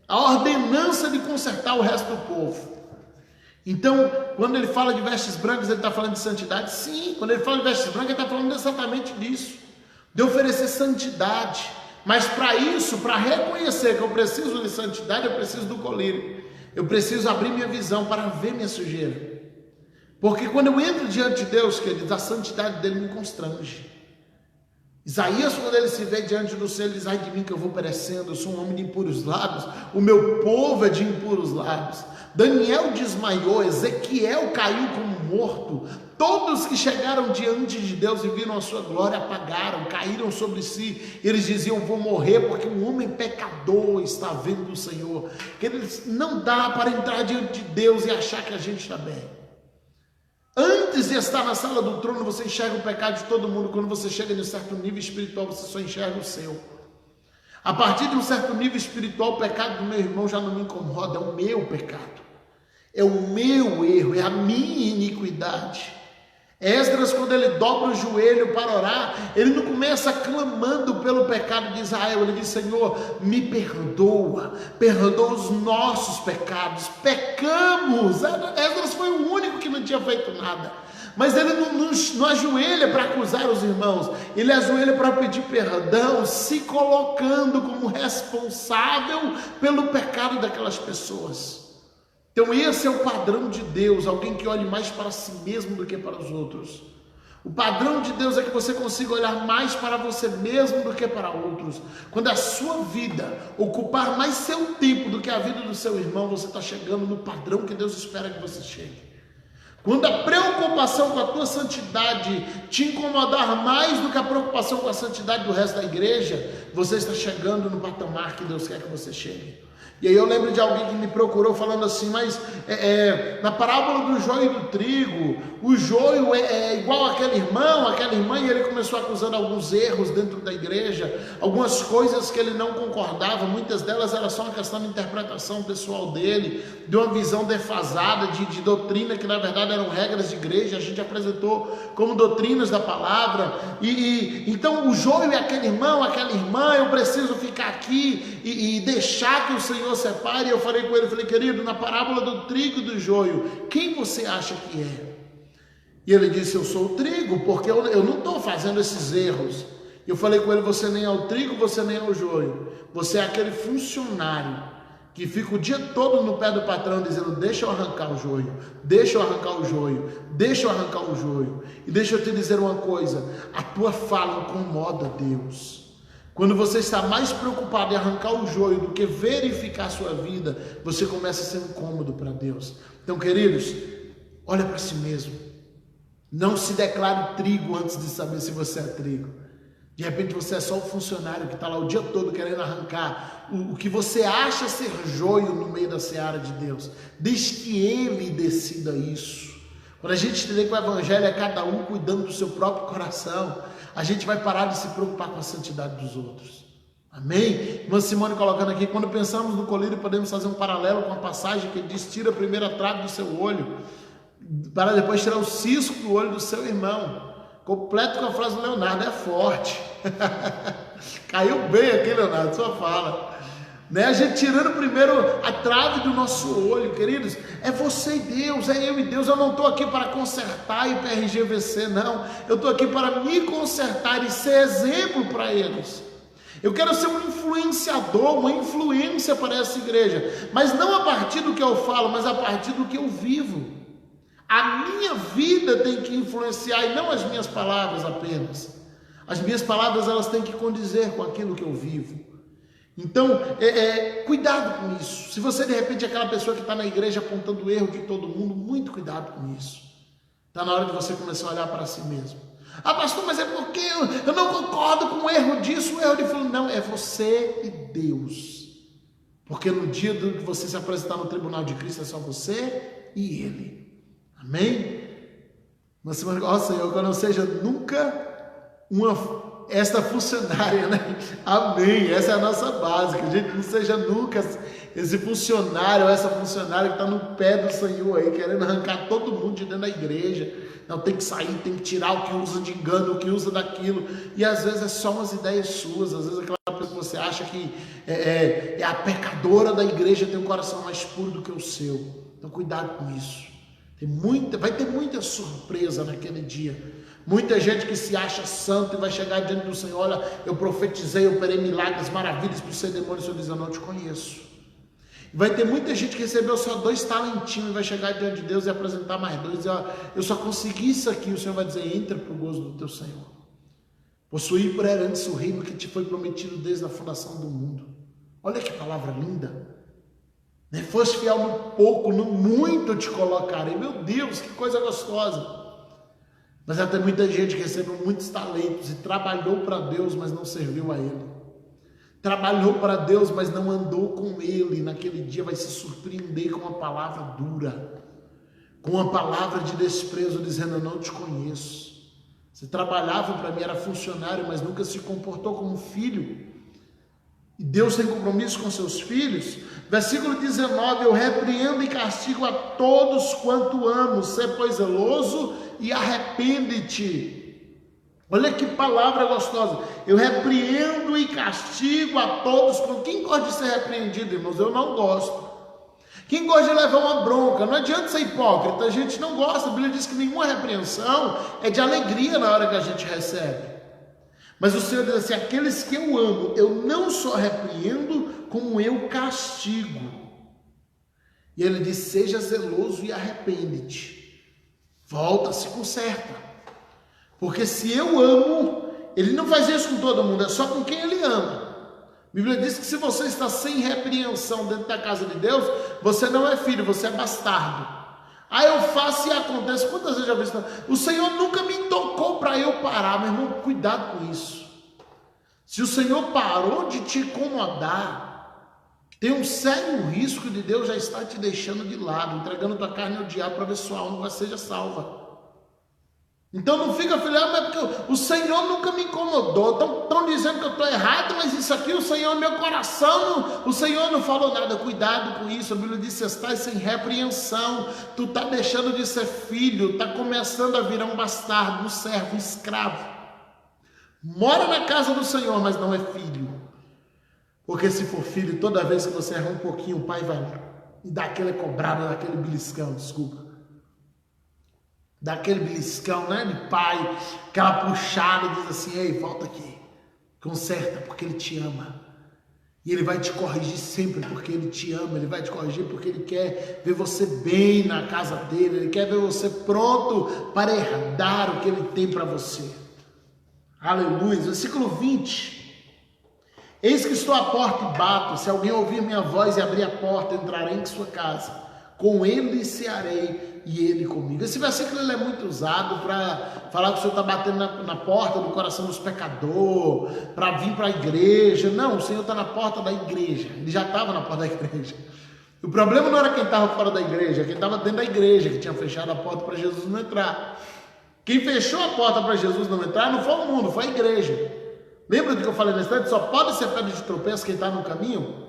a ordenança de consertar o resto do povo. Então, quando ele fala de vestes brancas, ele está falando de santidade? Sim, quando ele fala de vestes brancas, ele está falando exatamente disso. De oferecer santidade. Mas para isso, para reconhecer que eu preciso de santidade, eu preciso do colírio. Eu preciso abrir minha visão para ver minha sujeira. Porque quando eu entro diante de Deus, queridos, a santidade dele me constrange. Isaías, quando ele se vê diante do céu, ele diz: ai de mim que eu vou perecendo, eu sou um homem de impuros lábios, o meu povo é de impuros lábios. Daniel desmaiou, Ezequiel caiu como morto. Todos que chegaram diante de Deus e viram a sua glória apagaram, caíram sobre si. Eles diziam: eu vou morrer porque um homem pecador está vendo o Senhor. Queridos, não dá para entrar diante de Deus e achar que a gente está bem. Antes de estar na sala do trono, você enxerga o pecado de todo mundo. Quando você chega em um certo nível espiritual, você só enxerga o seu. A partir de um certo nível espiritual, o pecado do meu irmão já não me incomoda, é o meu pecado. É o meu erro, é a minha iniquidade. Esdras, quando ele dobra o joelho para orar, ele não começa clamando pelo pecado de Israel, ele diz: Senhor, me perdoa os nossos pecados, pecamos. Esdras foi o único que não tinha feito nada, mas ele não ajoelha para acusar os irmãos, ele ajoelha para pedir perdão, se colocando como responsável pelo pecado daquelas pessoas. Então esse é o padrão de Deus, alguém que olhe mais para si mesmo do que para os outros. O padrão de Deus é que você consiga olhar mais para você mesmo do que para outros. Quando a sua vida ocupar mais seu tempo do que a vida do seu irmão, você está chegando no padrão que Deus espera que você chegue. Quando a preocupação com a tua santidade te incomodar mais do que a preocupação com a santidade do resto da igreja, você está chegando no patamar que Deus quer que você chegue. E aí eu lembro de alguém que me procurou falando assim, mas na parábola do joio e do trigo, o joio é igual àquele irmão, àquela irmã, e ele começou acusando alguns erros dentro da igreja, algumas coisas que ele não concordava, muitas delas era só uma questão de interpretação pessoal dele, de uma visão defasada de doutrina, que na verdade eram regras de igreja, a gente apresentou como doutrinas da palavra, então o joio é aquele irmão, aquela irmã, eu preciso ficar aqui e deixar que o Senhor separe. Eu falei com ele, falei, querido, na parábola do trigo e do joio, quem você acha que é? E ele disse, eu sou o trigo, porque eu não estou fazendo esses erros. Eu falei com ele, você nem é o trigo, você nem é o joio, você é aquele funcionário que fica o dia todo no pé do patrão dizendo, deixa eu arrancar o joio, deixa eu arrancar o joio, deixa eu arrancar o joio. E deixa eu te dizer uma coisa, a tua fala incomoda Deus. Quando você está mais preocupado em arrancar o joio do que verificar a sua vida, você começa a ser incômodo para Deus. Então, queridos, olha para si mesmo. Não se declare trigo antes de saber se você é trigo. De repente você é só o funcionário que está lá o dia todo querendo arrancar o que você acha ser joio no meio da seara de Deus. Deixe que Ele decida isso. Quando a gente entender que o evangelho é cada um cuidando do seu próprio coração, a gente vai parar de se preocupar com a santidade dos outros. Amém? Irmã Simone colocando aqui, quando pensamos no colírio, podemos fazer um paralelo com a passagem que diz, tira a primeira trave do seu olho, para depois tirar o cisco do olho do seu irmão. Completo com a frase do Leonardo, é forte. Caiu bem aqui, Leonardo, sua fala. A gente tirando primeiro a trave do nosso olho, queridos, é você e Deus, é eu e Deus. Eu não estou aqui para consertar e PRG vencer, não. Eu estou aqui para me consertar e ser exemplo para eles. Eu quero ser um influenciador, uma influência para essa igreja, mas não a partir do que eu falo, mas a partir do que eu vivo. A minha vida tem que influenciar e não as minhas palavras apenas. As minhas palavras, elas têm que condizer com aquilo que eu vivo. Então, cuidado com isso. Se você de repente é aquela pessoa que está na igreja apontando o erro de todo mundo, muito cuidado com isso. Está na hora de você começar a olhar para si mesmo. Ah, pastor, mas é porque eu não concordo com o erro disso, o erro de fulano. Não, é você e Deus. Porque no dia que você se apresentar no tribunal de Cristo, é só você e Ele. Amém? Mas, ó Senhor, que eu não seja nunca esta funcionária, né? Amém, essa é a nossa base, que a gente não seja nunca esse funcionário ou essa funcionária que está no pé do Senhor aí, querendo arrancar todo mundo de dentro da igreja. Não, tem que sair, tem que tirar o que usa de engano, o que usa daquilo, e às vezes é só umas ideias suas, às vezes aquela pessoa que você acha que é a pecadora da igreja, tem um coração mais puro do que o seu. Então cuidado com isso. Vai ter muita surpresa naquele dia. Muita gente que se acha santo e vai chegar diante do Senhor, olha, eu profetizei, eu operei milagres, maravilhas para o seu demônio, o Senhor diz, eu não te conheço. Vai ter muita gente que recebeu só 2 talentinhos e vai chegar diante de Deus e apresentar mais 2, e dizer, ó, eu só consegui isso aqui, o Senhor vai dizer, entra para o gozo do teu Senhor. Possuir por herança o reino que te foi prometido desde a fundação do mundo. Olha que palavra linda. Foste fiel no pouco, no muito eu te colocarei. Meu Deus, que coisa gostosa. Mas até muita gente que recebeu muitos talentos e trabalhou para Deus, mas não serviu a Ele. Trabalhou para Deus, mas não andou com Ele. Naquele dia vai se surpreender com uma palavra dura, com uma palavra de desprezo, dizendo, eu não te conheço. Você trabalhava para mim, era funcionário, mas nunca se comportou como filho. E Deus tem compromisso com seus filhos. Versículo 19, eu repreendo e castigo a todos quanto amo, sê pois zeloso e arrepende-te. Olha que palavra gostosa. Eu repreendo e castigo a todos. Quem gosta de ser repreendido, irmãos? Eu não gosto. Quem gosta de levar uma bronca? Não adianta ser hipócrita, a gente não gosta. A Bíblia diz que nenhuma repreensão é de alegria na hora que a gente recebe. Mas o Senhor diz assim, aqueles que eu amo, eu não só repreendo, como eu castigo. E Ele diz, seja zeloso e arrepende-te. Volta, se conserta. Porque se eu amo, ele não faz isso com todo mundo, é só com quem ele ama. A Bíblia diz que se você está sem repreensão dentro da casa de Deus, você não é filho, você é bastardo. Aí eu faço e acontece. Quantas vezes já vi isso? O Senhor nunca me tocou para eu parar, meu irmão, cuidado com isso. Se o Senhor parou de te incomodar, tem um sério risco de Deus já estar te deixando de lado, entregando tua carne ao diabo para ver se sua alma seja salva. Então não fica filhando, mas porque o Senhor nunca me incomodou. Estão dizendo que eu estou errado, mas isso aqui, o Senhor, meu coração, o Senhor não falou nada. Cuidado com isso. A Bíblia diz: você está sem repreensão, tu está deixando de ser filho, está começando a virar um bastardo, um servo, um escravo. Mora na casa do Senhor, mas não é filho. Porque se for filho, toda vez que você erra um pouquinho, o pai vai dar aquela cobrada, daquele beliscão, desculpa. Daquele beliscão, né, de pai, aquela puxada, diz assim: ei, volta aqui, conserta, porque ele te ama. E ele vai te corrigir sempre porque ele te ama, ele vai te corrigir porque ele quer ver você bem na casa dele, ele quer ver você pronto para herdar o que ele tem para você. Aleluia. Versículo 20. Eis que estou à porta e bato, se alguém ouvir minha voz e abrir a porta, entrarei em sua casa, com ele cearei e ele comigo. Esse versículo ele é muito usado para falar que o Senhor está batendo na porta do coração dos pecadores, para vir para a igreja. Não, o Senhor está na porta da igreja, ele já estava na porta da igreja. O problema não era quem estava fora da igreja, quem estava dentro da igreja, que tinha fechado a porta para Jesus não entrar. Quem fechou a porta para Jesus não entrar não foi o mundo, foi a igreja. Lembra do que eu falei na instante? Só pode ser pedra de tropeço quem está no caminho.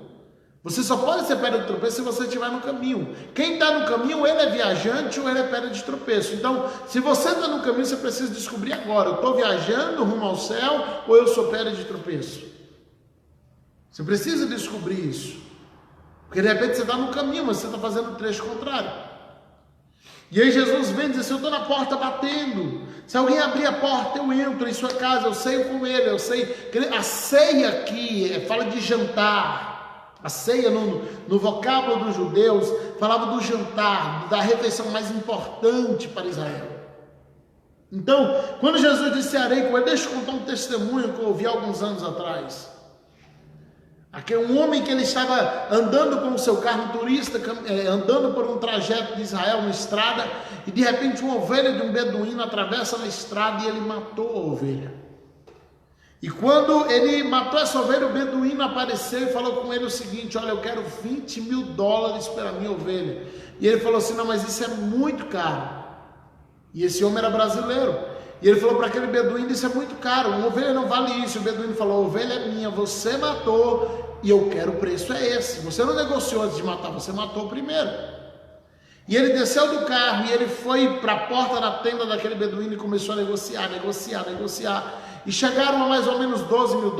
Você só pode ser pedra de tropeço se você estiver no caminho. Quem está no caminho, ele é viajante ou ele é pedra de tropeço. Então, se você está no caminho, você precisa descobrir agora: eu estou viajando rumo ao céu ou eu sou pedra de tropeço? Você precisa descobrir isso. Porque de repente você está no caminho, mas você está fazendo o trecho contrário. E aí Jesus vem e diz assim: eu estou na porta batendo. Se alguém abrir a porta, eu entro em sua casa, eu ceio com ele, eu sei. A ceia aqui fala de jantar. A ceia no vocábulo dos judeus falava do jantar, da refeição mais importante para Israel. Então, quando Jesus disse cearei com ele, deixa eu contar um testemunho que eu ouvi alguns anos atrás. Um homem que ele estava andando com o seu carro, um turista, andando por um trajeto de Israel, uma estrada, e de repente uma ovelha de um beduíno atravessa na estrada e ele matou a ovelha. E quando ele matou essa ovelha, o beduíno apareceu e falou com ele o seguinte: olha, eu quero $20 mil pela minha ovelha. E ele falou assim: não, mas isso é muito caro. E esse homem era brasileiro. E ele falou para aquele beduíno: isso é muito caro, uma ovelha não vale isso. E o beduíno falou: a ovelha é minha, você matou e eu quero, o preço é esse. Você não negociou antes de matar, você matou primeiro. E ele desceu do carro e ele foi para a porta da tenda daquele beduíno e começou a negociar. E chegaram a mais ou menos $12 mil.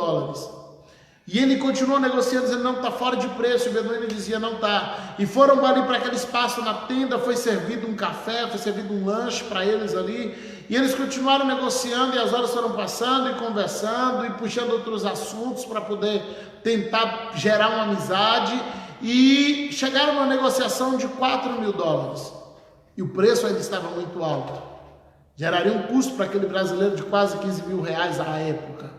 E ele continuou negociando, dizendo: não, está fora de preço. E o beduíno dizia: não está. E foram ali para aquele espaço na tenda, foi servido um café, foi servido um lanche para eles ali. E eles continuaram negociando e as horas foram passando e conversando e puxando outros assuntos para poder tentar gerar uma amizade. E chegaram numa negociação de $4 mil. E o preço ainda estava muito alto. Geraria um custo para aquele brasileiro de quase R$15 mil à época.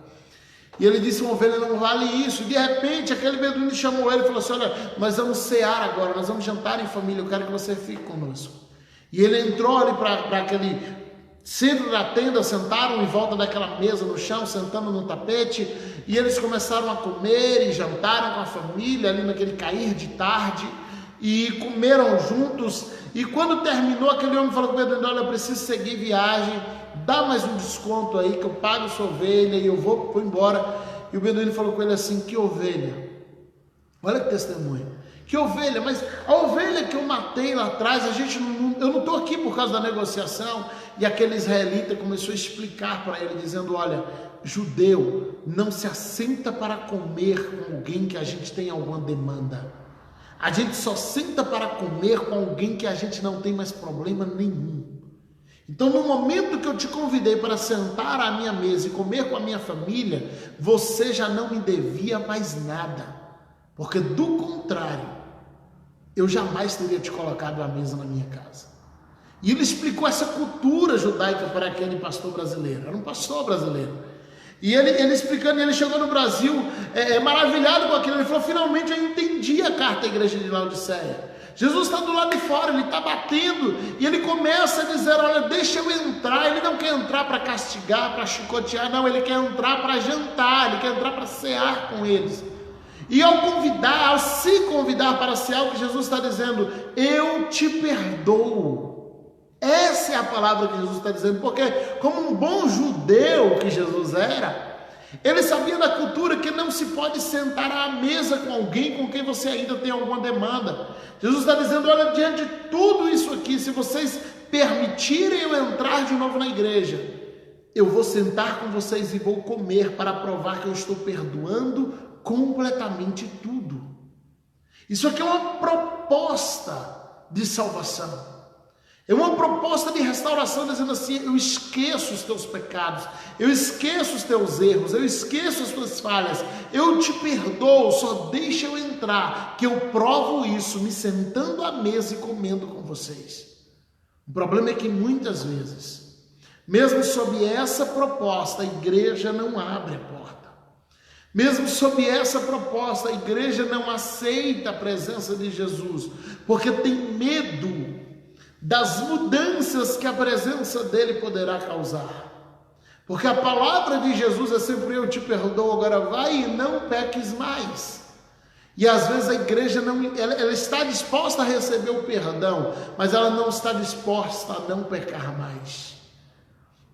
E ele disse: uma ovelha não vale isso. E de repente aquele beduíno chamou ele e falou assim: olha, nós vamos cear agora, nós vamos jantar em família, eu quero que você fique conosco. E ele entrou ali para aquele centro da tenda, sentaram em volta daquela mesa no chão, sentando no tapete, e eles começaram a comer e jantaram com a família ali naquele cair de tarde, e comeram juntos. E quando terminou, aquele homem falou com o beduíno: olha, eu preciso seguir viagem, dá mais um desconto aí que eu pago sua ovelha e eu vou embora. E o beduíno falou com ele assim: que ovelha? Olha que testemunho. Que ovelha? Mas a ovelha que eu matei lá atrás, eu não estou aqui por causa da negociação. E aquele israelita começou a explicar para ele, dizendo: olha, judeu não se assenta para comer com alguém que a gente tem alguma demanda. A gente só senta para comer com alguém que a gente não tem mais problema nenhum. Então, no momento que eu te convidei para sentar à minha mesa e comer com a minha família, você já não me devia mais nada. Porque do contrário, eu jamais teria te colocado à mesa na minha casa. E ele explicou essa cultura judaica para aquele pastor brasileiro. Era um pastor brasileiro. E ele explicando, ele chegou no Brasil maravilhado com aquilo. Ele falou: finalmente eu entendi a carta à igreja de Laodiceia. Jesus está do lado de fora, ele está batendo, e ele começa a dizer: olha, deixa eu entrar. Ele não quer entrar para castigar, para chicotear, não, ele quer entrar para jantar, ele quer entrar para cear com eles. E ao se convidar para cear, o que Jesus está dizendo: eu te perdoo. Essa é a palavra que Jesus está dizendo, porque como um bom judeu que Jesus era, ele sabia da cultura que não se pode sentar à mesa com alguém com quem você ainda tem alguma demanda. Jesus está dizendo: olha, diante de tudo isso aqui, se vocês permitirem eu entrar de novo na igreja, eu vou sentar com vocês e vou comer para provar que eu estou perdoando completamente tudo. Isso aqui é uma proposta de salvação. É uma proposta de restauração, dizendo assim: eu esqueço os teus pecados, eu esqueço os teus erros, eu esqueço as tuas falhas, eu te perdoo, só deixa eu entrar, que eu provo isso me sentando à mesa e comendo com vocês. O problema é que muitas vezes, mesmo sob essa proposta, a igreja não abre a porta. Mesmo sob essa proposta, a igreja não aceita a presença de Jesus, porque tem medo das mudanças que a presença dele poderá causar. Porque a palavra de Jesus é sempre: eu te perdoo, agora vai e não peques mais. E às vezes a igreja ela está disposta a receber o perdão, mas ela não está disposta a não pecar mais.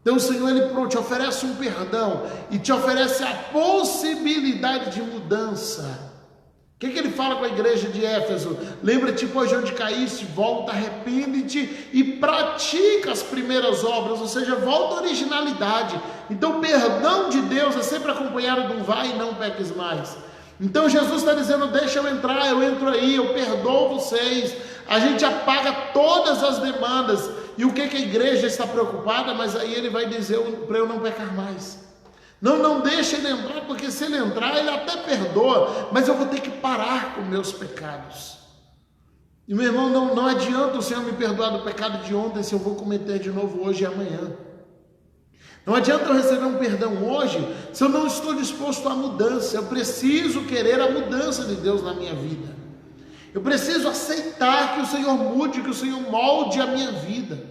Então o Senhor, ele te oferece um perdão e te oferece a possibilidade de mudança. O que ele fala com a igreja de Éfeso? Lembra-te, pois, de onde caíste, volta, arrepende-te e pratica as primeiras obras, ou seja, volta à originalidade. Então o perdão de Deus é sempre acompanhado de um vai e não peques mais. Então Jesus está dizendo: deixa eu entrar, eu entro aí, eu perdoo vocês. A gente apaga todas as demandas. E o que a igreja está preocupada? Mas aí ele vai dizer para eu não pecar mais. Não deixa ele entrar, porque se ele entrar, ele até perdoa, mas eu vou ter que parar com meus pecados. E meu irmão, não adianta o Senhor me perdoar do pecado de ontem se eu vou cometer de novo hoje e amanhã. Não adianta eu receber um perdão hoje se eu não estou disposto à mudança. Eu preciso querer a mudança de Deus na minha vida. Eu preciso aceitar que o Senhor mude, que o Senhor molde a minha vida.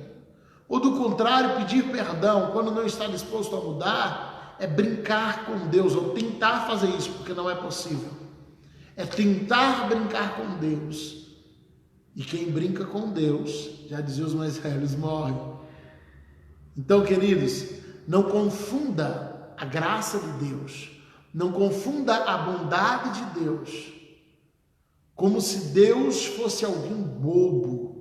Ou do contrário, pedir perdão quando não está disposto a mudar é brincar com Deus, ou tentar fazer isso, porque não é possível. É tentar brincar com Deus. E quem brinca com Deus, já dizia os mais velhos, morre. Então, queridos, não confunda a graça de Deus, não confunda a bondade de Deus, como se Deus fosse alguém bobo.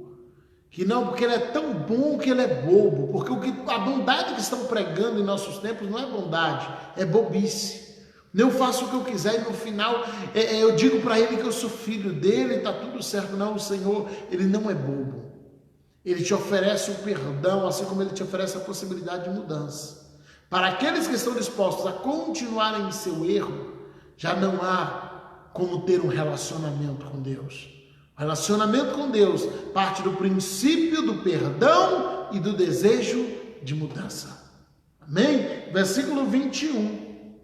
Que não, porque ele é tão bom que ele é bobo, porque a bondade que estão pregando em nossos tempos não é bondade, é bobice. Eu faço o que eu quiser e no final eu digo para ele que eu sou filho dele, está tudo certo. Não, o Senhor, ele não é bobo. Ele te oferece o perdão, assim como ele te oferece a possibilidade de mudança. Para aqueles que estão dispostos a continuarem em seu erro, já não há como ter um relacionamento com Deus. O relacionamento com Deus parte do princípio do perdão e do desejo de mudança. Amém? Versículo 21.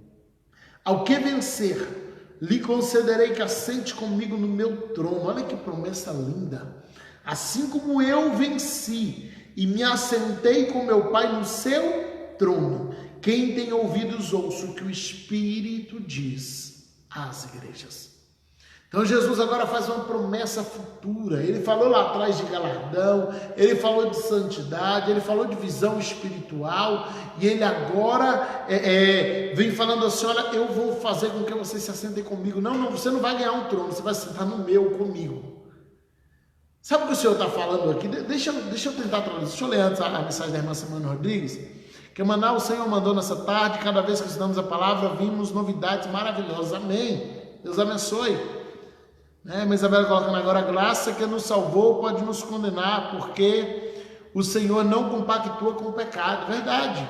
Ao que vencer, lhe concederei que assente comigo no meu trono. Olha que promessa linda. Assim como eu venci e me assentei com meu Pai no seu trono. Quem tem ouvidos, ouça o que o Espírito diz às igrejas. Então Jesus agora faz uma promessa futura. Ele falou lá atrás de galardão, ele falou de santidade, ele falou de visão espiritual, e ele agora vem falando assim: olha, eu vou fazer com que vocês se assentem comigo. Não, você não vai ganhar um trono, você vai sentar no meu comigo. Sabe o que o Senhor está falando aqui? Deixa eu tentar traduzir. Deixa eu ler antes a mensagem da irmã Simone Rodrigues, que o Senhor mandou nessa tarde. Cada vez que estudamos a palavra, vimos novidades maravilhosas. Amém. Deus abençoe. Mas Isabela colocando agora: a graça que nos salvou pode nos condenar, porque o Senhor não compactua com o pecado. Verdade.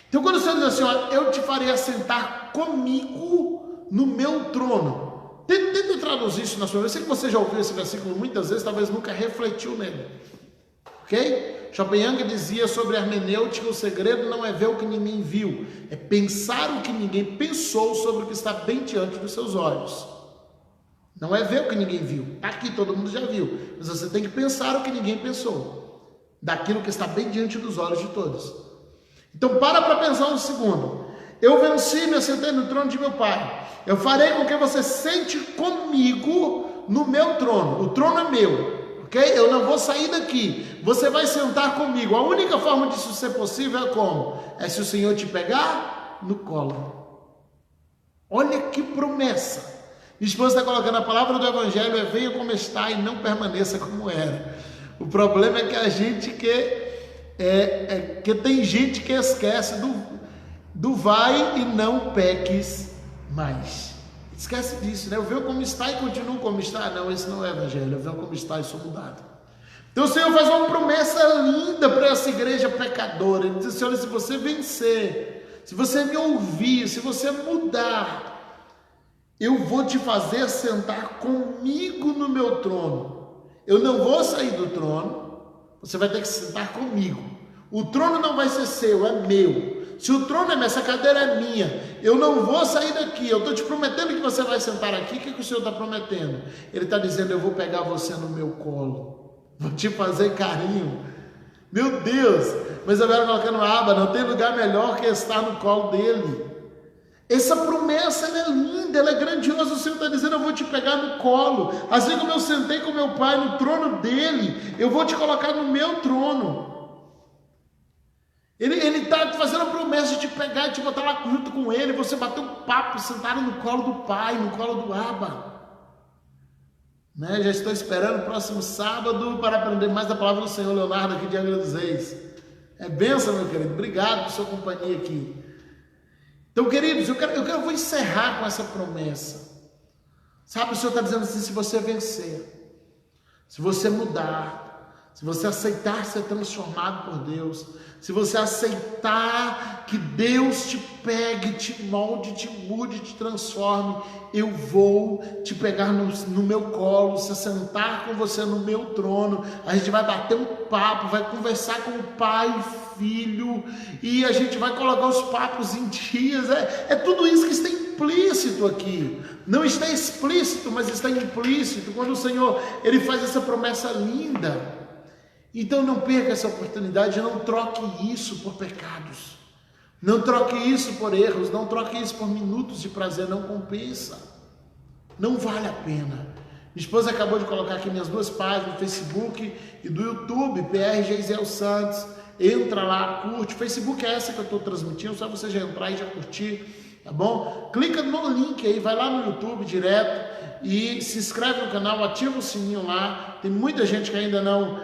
Então quando o Senhor diz assim: ó, eu te farei assentar comigo no meu trono. Tenta traduzir isso na sua vida. Eu sei que você já ouviu esse versículo muitas vezes, talvez nunca refletiu nele. Ok? Schopenhauer dizia sobre a hermenêutica: o segredo não é ver o que ninguém viu, é pensar o que ninguém pensou sobre o que está bem diante dos seus olhos. Não é ver o que ninguém viu, está aqui, todo mundo já viu, mas você tem que pensar o que ninguém pensou, daquilo que está bem diante dos olhos de todos. Então para pensar um segundo. Eu venci, me assentei no trono de meu Pai. Eu farei com que você sente comigo no meu trono. O trono é meu, ok? Eu não vou sair daqui. Você vai sentar comigo. A única forma disso ser possível é como? É se o Senhor te pegar no colo. Olha que promessa. Minha esposa está colocando a palavra do Evangelho: é venha como está e não permaneça como era. O problema é que a gente que tem gente que esquece do vai e não peques mais. Esquece disso, né? Eu vejo como está e continuo como está. Não, esse não é Evangelho. Eu vejo como está e sou mudado. Então o Senhor faz uma promessa linda para essa igreja pecadora. Ele diz assim: olha, se você vencer, se você me ouvir, se você mudar, eu vou te fazer sentar comigo no meu trono. Eu não vou sair do trono, você vai ter que sentar comigo. O trono não vai ser seu, é meu. Se o trono é meu, essa cadeira é minha, eu não vou sair daqui. Eu estou te prometendo que você vai sentar aqui. O que o Senhor está prometendo? Ele está dizendo: eu vou pegar você no meu colo, vou te fazer carinho. Meu Deus, mas eu quero colocando aba, não tem lugar melhor que estar no colo dele. Essa promessa, ela é linda, ela é grandiosa. O Senhor está dizendo: eu vou te pegar no colo, assim como eu sentei com meu Pai no trono dele, eu vou te colocar no meu trono. Ele está fazendo a promessa de te pegar e te botar lá junto com ele, você bater um papo, sentar no colo do Pai, no colo do Abba. Né? Já estou esperando o próximo sábado para aprender mais da palavra do Senhor Leonardo aqui de Angra dos Reis. É bênção, meu querido. Obrigado por sua companhia aqui. Então, queridos, eu vou encerrar com essa promessa. Sabe, o Senhor está dizendo assim: se você vencer, se você mudar, se você aceitar ser transformado por Deus, se você aceitar que Deus te pegue, te molde, te mude, te transforme, eu vou te pegar no meu colo, se sentar com você no meu trono, a gente vai bater um papo, vai conversar com o Pai e Filho, e a gente vai colocar os papos em dias. É tudo isso que está implícito aqui. Não está explícito, mas está implícito, quando o Senhor ele faz essa promessa linda. Então não perca essa oportunidade, não troque isso por pecados, não troque isso por erros, não troque isso por minutos de prazer, não compensa, não vale a pena. Minha esposa acabou de colocar aqui minhas duas páginas do Facebook e do YouTube, PR Geisel Santos. Entra lá, curte. O Facebook é essa que eu estou transmitindo, só você já entrar e já curtir, tá bom? Clica no link aí, vai lá no YouTube direto e se inscreve no canal, ativa o sininho lá. Tem muita gente que ainda não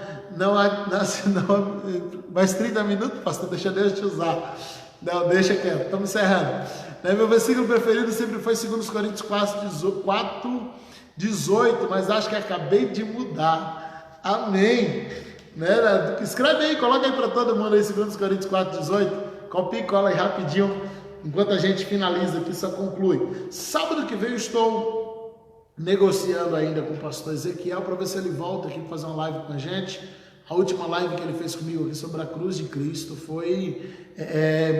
mais 30 minutos, pastor, deixa Deus te usar. Não, deixa quieto, estamos encerrando. Meu versículo preferido sempre foi 2 Coríntios 4:18, mas acho que acabei de mudar. Amém. Escreve aí, coloca aí para todo mundo aí 2 Coríntios 4:18. Copia e cola aí rapidinho, enquanto a gente finaliza aqui, só conclui. Sábado que vem eu estou negociando ainda com o pastor Ezequiel para ver se ele volta aqui para fazer uma live com a gente. A última live que ele fez comigo aqui sobre a cruz de Cristo foi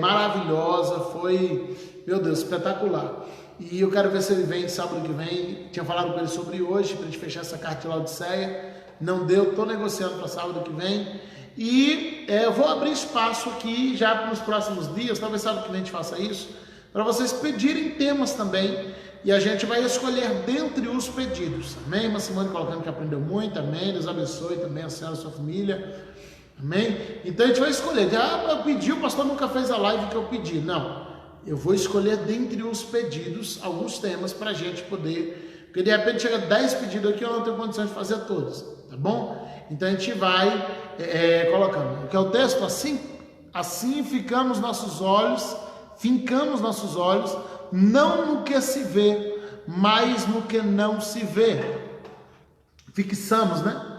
maravilhosa, foi, meu Deus, espetacular. E eu quero ver se ele vem sábado que vem. Tinha falado com ele sobre hoje, para a gente fechar essa carta de Laodiceia. Não deu, estou negociando para sábado que vem. E eu vou abrir espaço aqui já nos próximos dias, talvez sábado que vem a gente faça isso, para vocês pedirem temas também. E a gente vai escolher dentre os pedidos. Amém? Irmã Simone colocando que aprendeu muito. Amém? Deus abençoe também a senhora e a sua família. Amém? Então a gente vai escolher. Eu pedi, o pastor nunca fez a live que eu pedi. Não. Eu vou escolher dentre os pedidos alguns temas para a gente poder. Porque de repente chega 10 pedidos aqui, eu não tenho condição de fazer todos. Tá bom? Então a gente vai colocando. Que é o texto assim? Assim fincamos nossos olhos, não no que se vê, mas no que não se vê. Fixamos, né?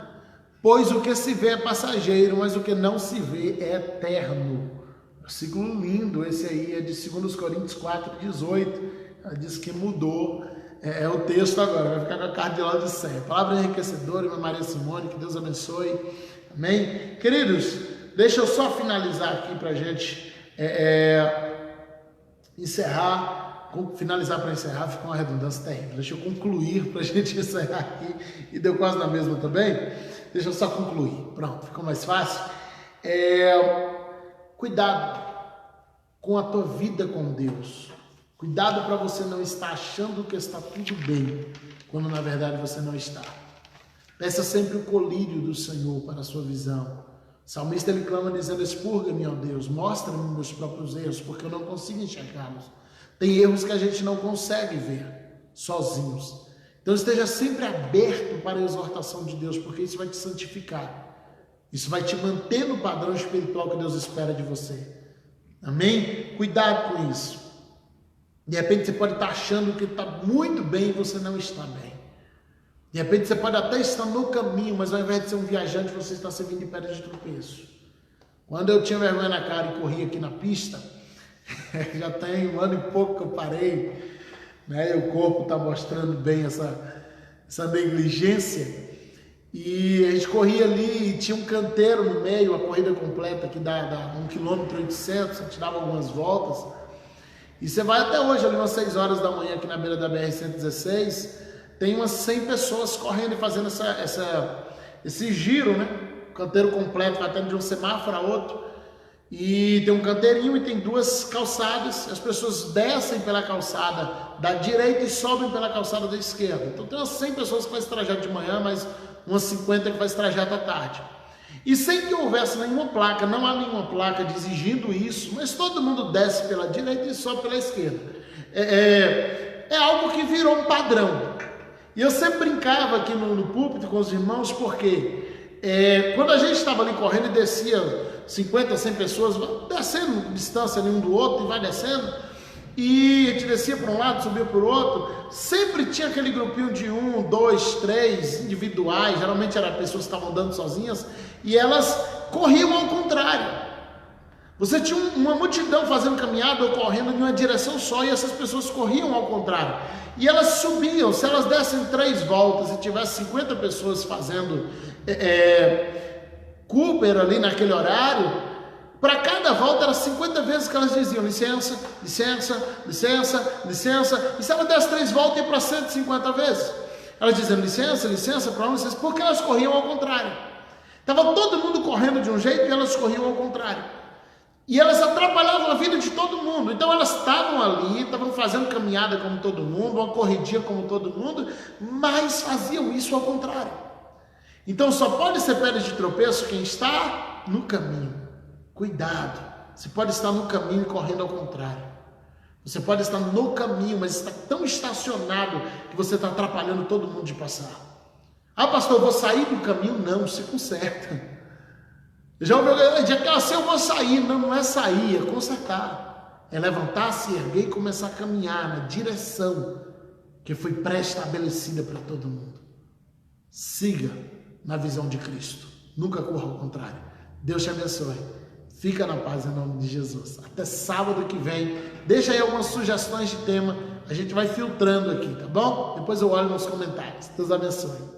Pois o que se vê é passageiro, mas o que não se vê é eterno. Versículo lindo, esse aí é de 2 Coríntios 4:18. Ela diz que mudou o texto agora, vai ficar com a carta de Laodiceia. Palavra enriquecedora, irmã Maria Simone, que Deus abençoe. Amém? Queridos, Deixa eu só finalizar aqui para a gente encerrar. Finalizar para encerrar fica uma redundância terrível. Deixa eu concluir para a gente encerrar aqui. E deu quase na mesma também. Deixa eu só concluir. Pronto, ficou mais fácil. Cuidado com a tua vida com Deus. Cuidado para você não estar achando que está tudo bem, quando na verdade você não está. Peça sempre o colírio do Senhor para a sua visão. O salmista ele clama dizendo: expurga-me, ó Deus, mostra-me meus próprios erros, porque eu não consigo enxergá-los. Tem erros que a gente não consegue ver sozinhos. Então esteja sempre aberto para a exortação de Deus, porque isso vai te santificar. Isso vai te manter no padrão espiritual que Deus espera de você. Amém? Cuidado com isso. De repente você pode estar achando que está muito bem e você não está bem. De repente você pode até estar no caminho, mas ao invés de ser um viajante, você está servindo de pedra de tropeço. Quando eu tinha vergonha na cara e corria aqui na pista, já tem 1 ano e pouco que eu parei, né? E o corpo está mostrando bem essa negligência. E a gente corria ali e tinha um canteiro no meio, a corrida completa que dá 1,8 km, a gente dava algumas voltas. E você vai até hoje, ali umas 6 horas da manhã, aqui na beira da BR-116, tem umas 100 pessoas correndo e fazendo esse giro, né? O canteiro completo, vai até de um semáforo a outro. E tem um canteirinho e tem 2 calçadas. As pessoas descem pela calçada da direita e sobem pela calçada da esquerda. Então tem umas 100 pessoas que fazem trajeto de manhã, mas umas 50 que fazem trajeto à tarde. E sem que houvesse nenhuma placa, não há nenhuma placa exigindo isso, mas todo mundo desce pela direita e sobe pela esquerda. É algo que virou um padrão. E eu sempre brincava aqui no púlpito com os irmãos, porque quando a gente estava ali correndo e descia 50, 100 pessoas, descendo distância ali um do outro e vai descendo, e a gente descia para um lado, subia para o outro, sempre tinha aquele grupinho de 1, 2, 3 individuais, geralmente eram pessoas que estavam andando sozinhas, e elas corriam ao contrário. Você tinha uma multidão fazendo caminhada ou correndo em uma direção só, e essas pessoas corriam ao contrário. E elas subiam, se elas dessem 3 voltas e tivesse 50 pessoas fazendo Cooper ali naquele horário, para cada volta era 50 vezes que elas diziam licença, licença, licença, licença, e se ela desse 3 voltas ia para 150 vezes. Elas diziam licença, licença, para onde licença, porque elas corriam ao contrário. Estava todo mundo correndo de um jeito e elas corriam ao contrário. E elas atrapalhavam a vida de todo mundo. Então elas estavam ali, estavam fazendo caminhada como todo mundo, uma corridinha como todo mundo, mas faziam isso ao contrário. Então só pode ser pedra de tropeço quem está no caminho. Cuidado, você pode estar no caminho e correndo ao contrário. Você pode estar no caminho, mas está tão estacionado que você está atrapalhando todo mundo de passar. Ah, pastor, eu vou sair do caminho? Não, se conserta. Já ouviu alguém dizer que assim eu vou sair? Não, não é sair, é consertar. É levantar-se, erguer e começar a caminhar na direção que foi pré-estabelecida para todo mundo. Siga na visão de Cristo. Nunca corra ao contrário. Deus te abençoe. Fica na paz em nome de Jesus. Até sábado que vem. Deixa aí algumas sugestões de tema. A gente vai filtrando aqui, tá bom? Depois eu olho nos comentários. Deus abençoe.